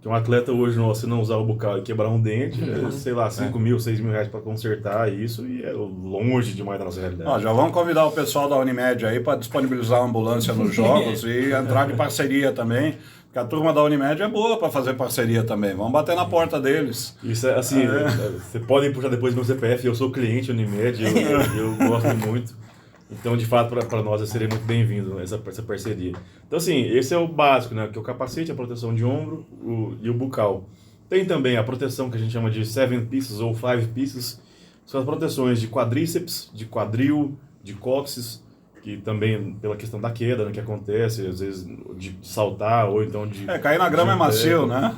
Que um atleta hoje, se não usar o bucal e quebrar um dente, sei lá, 5 mil, 6 mil reais pra consertar isso, e é longe demais da nossa realidade. Ó, já vamos convidar o pessoal da Unimed aí para disponibilizar a ambulância nos jogos e entrar de parceria também. Porque a turma da Unimed é boa para fazer parceria também. Vamos bater na porta deles. Isso é assim, você pode puxar depois meu CPF, eu sou cliente Unimed, eu gosto muito. Então, de fato, para nós seria muito bem-vindo essa parceria. Então, assim, esse é o básico, né? Que é o capacete, a proteção de ombro e o bucal. Tem também a proteção que a gente chama de 7 pieces ou 5 pieces. São as proteções de quadríceps, de quadril, de cóccix, que também pela questão da queda, né, que acontece, às vezes de saltar ou então de... Cair na grama é macio, né?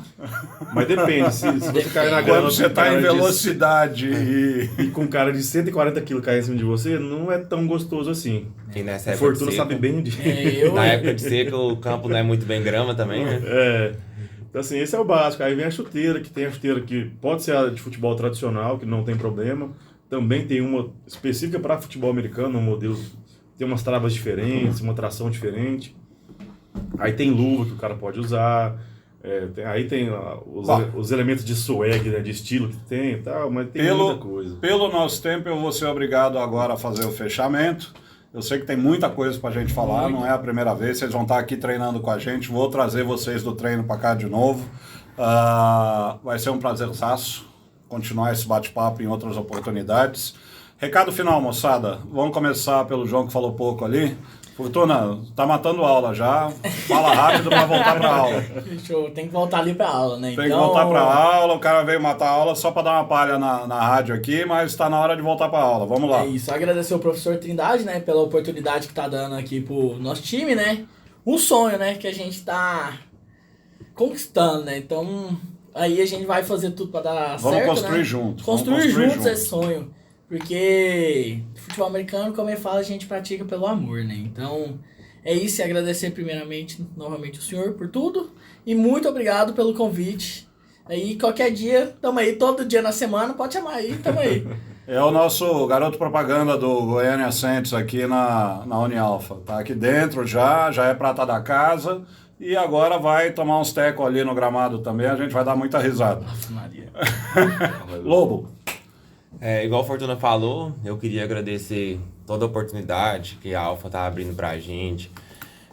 Mas depende, se você cair na grama... Quando você tá em cara velocidade e com um cara de 140 kg cair em cima de você, não é tão gostoso assim. E nessa A época Fortuna de sabe seca, bem disso. Na época de seca, o campo não é muito bem grama também, né? Então, assim, esse é o básico. Aí vem a chuteira, que tem a chuteira que pode ser a de futebol tradicional, que não tem problema. Também tem uma específica para futebol americano, um modelo... Tem umas travas diferentes, uma tração diferente. Aí tem luva que o cara pode usar. Aí tem os elementos de swag, né, de estilo que tem e tal, mas tem muita coisa. Pelo nosso tempo, eu vou ser obrigado agora a fazer o fechamento. Eu sei que tem muita coisa pra gente falar, não é a primeira vez. Vocês vão estar aqui treinando com a gente. Vou trazer vocês do treino pra cá de novo. Vai ser um prazerzaço continuar esse bate-papo em outras oportunidades. Recado final, moçada. Vamos começar pelo João que falou pouco ali. Fortuna, tá matando aula já. Fala rápido pra voltar pra aula. Tem que voltar ali pra aula, né? Tem que voltar pra aula. O cara veio matar a aula só pra dar uma palha na rádio aqui, mas tá na hora de voltar pra aula. Vamos lá. É isso. Agradecer ao professor Trindade, né? Pela oportunidade que tá dando aqui pro nosso time, né? Um sonho, né? Que a gente tá conquistando, né? Então, aí a gente vai fazer tudo pra dar certo, Vamos construir né? juntos. Construir juntos esse sonho. Porque futebol americano, como ele fala, a gente pratica pelo amor, né? Então, é isso. E agradecer primeiramente, novamente, o senhor por tudo. E muito obrigado pelo convite. Aí, qualquer dia, tamo aí. Todo dia na semana, pode chamar aí, tamo aí. É o nosso garoto propaganda do Goiânia Saints aqui na Unialfa. Tá aqui dentro já é prata da casa. E agora vai tomar uns tecos ali no gramado também, a gente vai dar muita risada. Nossa, Maria. Lobo. Igual a Fortuna falou, eu queria agradecer toda a oportunidade que a Alfa tá abrindo pra gente,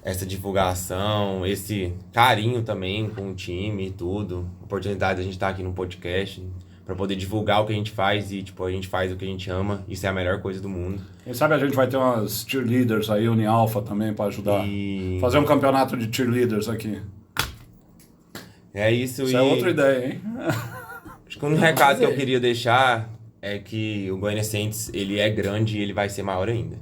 essa divulgação, esse carinho também com o time e tudo, oportunidade de a gente estar aqui no podcast para poder divulgar o que a gente faz e, tipo, a gente faz o que a gente ama, isso é a melhor coisa do mundo. Quem sabe a gente vai ter umas cheerleaders aí, Unialfa também, para ajudar. Fazer um campeonato de cheerleaders aqui. É isso. Isso é outra ideia, hein? Acho que um recado que eu queria deixar é que o Goiânia Saints, ele é grande e ele vai ser maior ainda.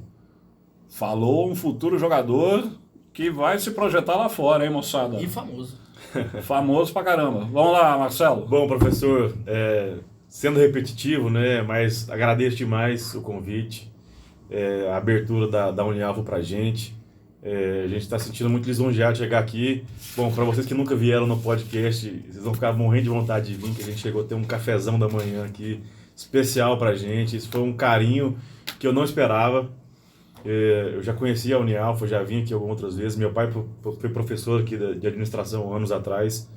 Falou um futuro jogador que vai se projetar lá fora, hein, moçada? E famoso. Famoso pra caramba. Vamos lá, Marcelo. Bom, professor, sendo repetitivo, né, mas agradeço demais o convite, a abertura da Unialfa pra gente. A gente está sentindo muito lisonjeado de chegar aqui. Bom, para vocês que nunca vieram no podcast, vocês vão ficar morrendo de vontade de vir, que a gente chegou a ter um cafezão da manhã aqui, especial pra gente. Isso foi um carinho que eu não esperava. Eu já conhecia a Unialfa, já vim aqui algumas outras vezes. Meu pai foi professor aqui de administração anos atrás.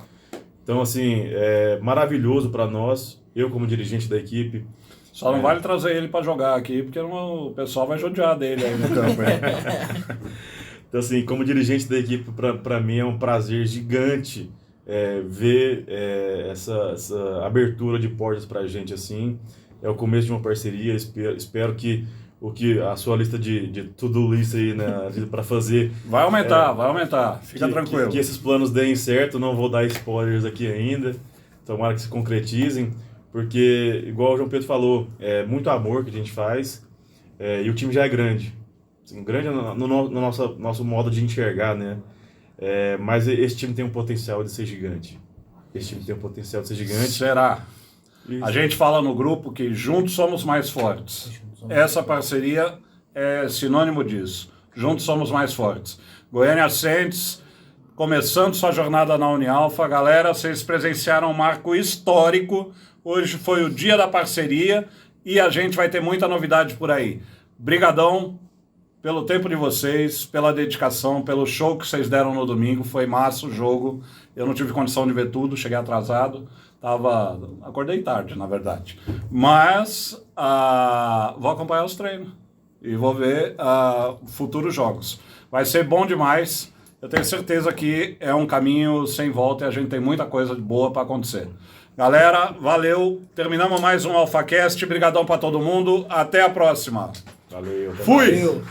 Então, assim, é maravilhoso para nós, eu como dirigente da equipe. Só não vale trazer ele para jogar aqui, porque o pessoal vai judiar dele aí no campo. Então, assim, como dirigente da equipe, para mim é um prazer gigante ver essa abertura de portas para a gente, assim. É o começo de uma parceria, espero que a sua lista de to-do list aí, né, para fazer... Vai aumentar, fica tranquilo. Que esses planos deem certo, não vou dar spoilers aqui ainda, tomara que se concretizem, porque, igual o João Pedro falou, é muito amor que a gente faz, e o time já é grande. Assim, grande no nosso modo de enxergar, né? Mas esse time tem um potencial de ser gigante. Será? Isso. A gente fala no grupo que juntos somos mais fortes. Essa parceria é sinônimo disso. Juntos somos mais fortes. Goiânia Saints, começando sua jornada na Unialfa. Galera, vocês presenciaram um marco histórico. Hoje foi o dia da parceria e a gente vai ter muita novidade por aí. Brigadão pelo tempo de vocês, pela dedicação, pelo show que vocês deram no domingo. Foi massa o jogo. Eu não tive condição de ver tudo, cheguei atrasado. Acordei tarde, na verdade. Mas vou acompanhar os treinos e vou ver futuros jogos. Vai ser bom demais. Eu tenho certeza que é um caminho sem volta e a gente tem muita coisa boa para acontecer. Galera, valeu. Terminamos mais um AlphaCast. Obrigadão para todo mundo. Até a próxima. Valeu. Fui! Valeu.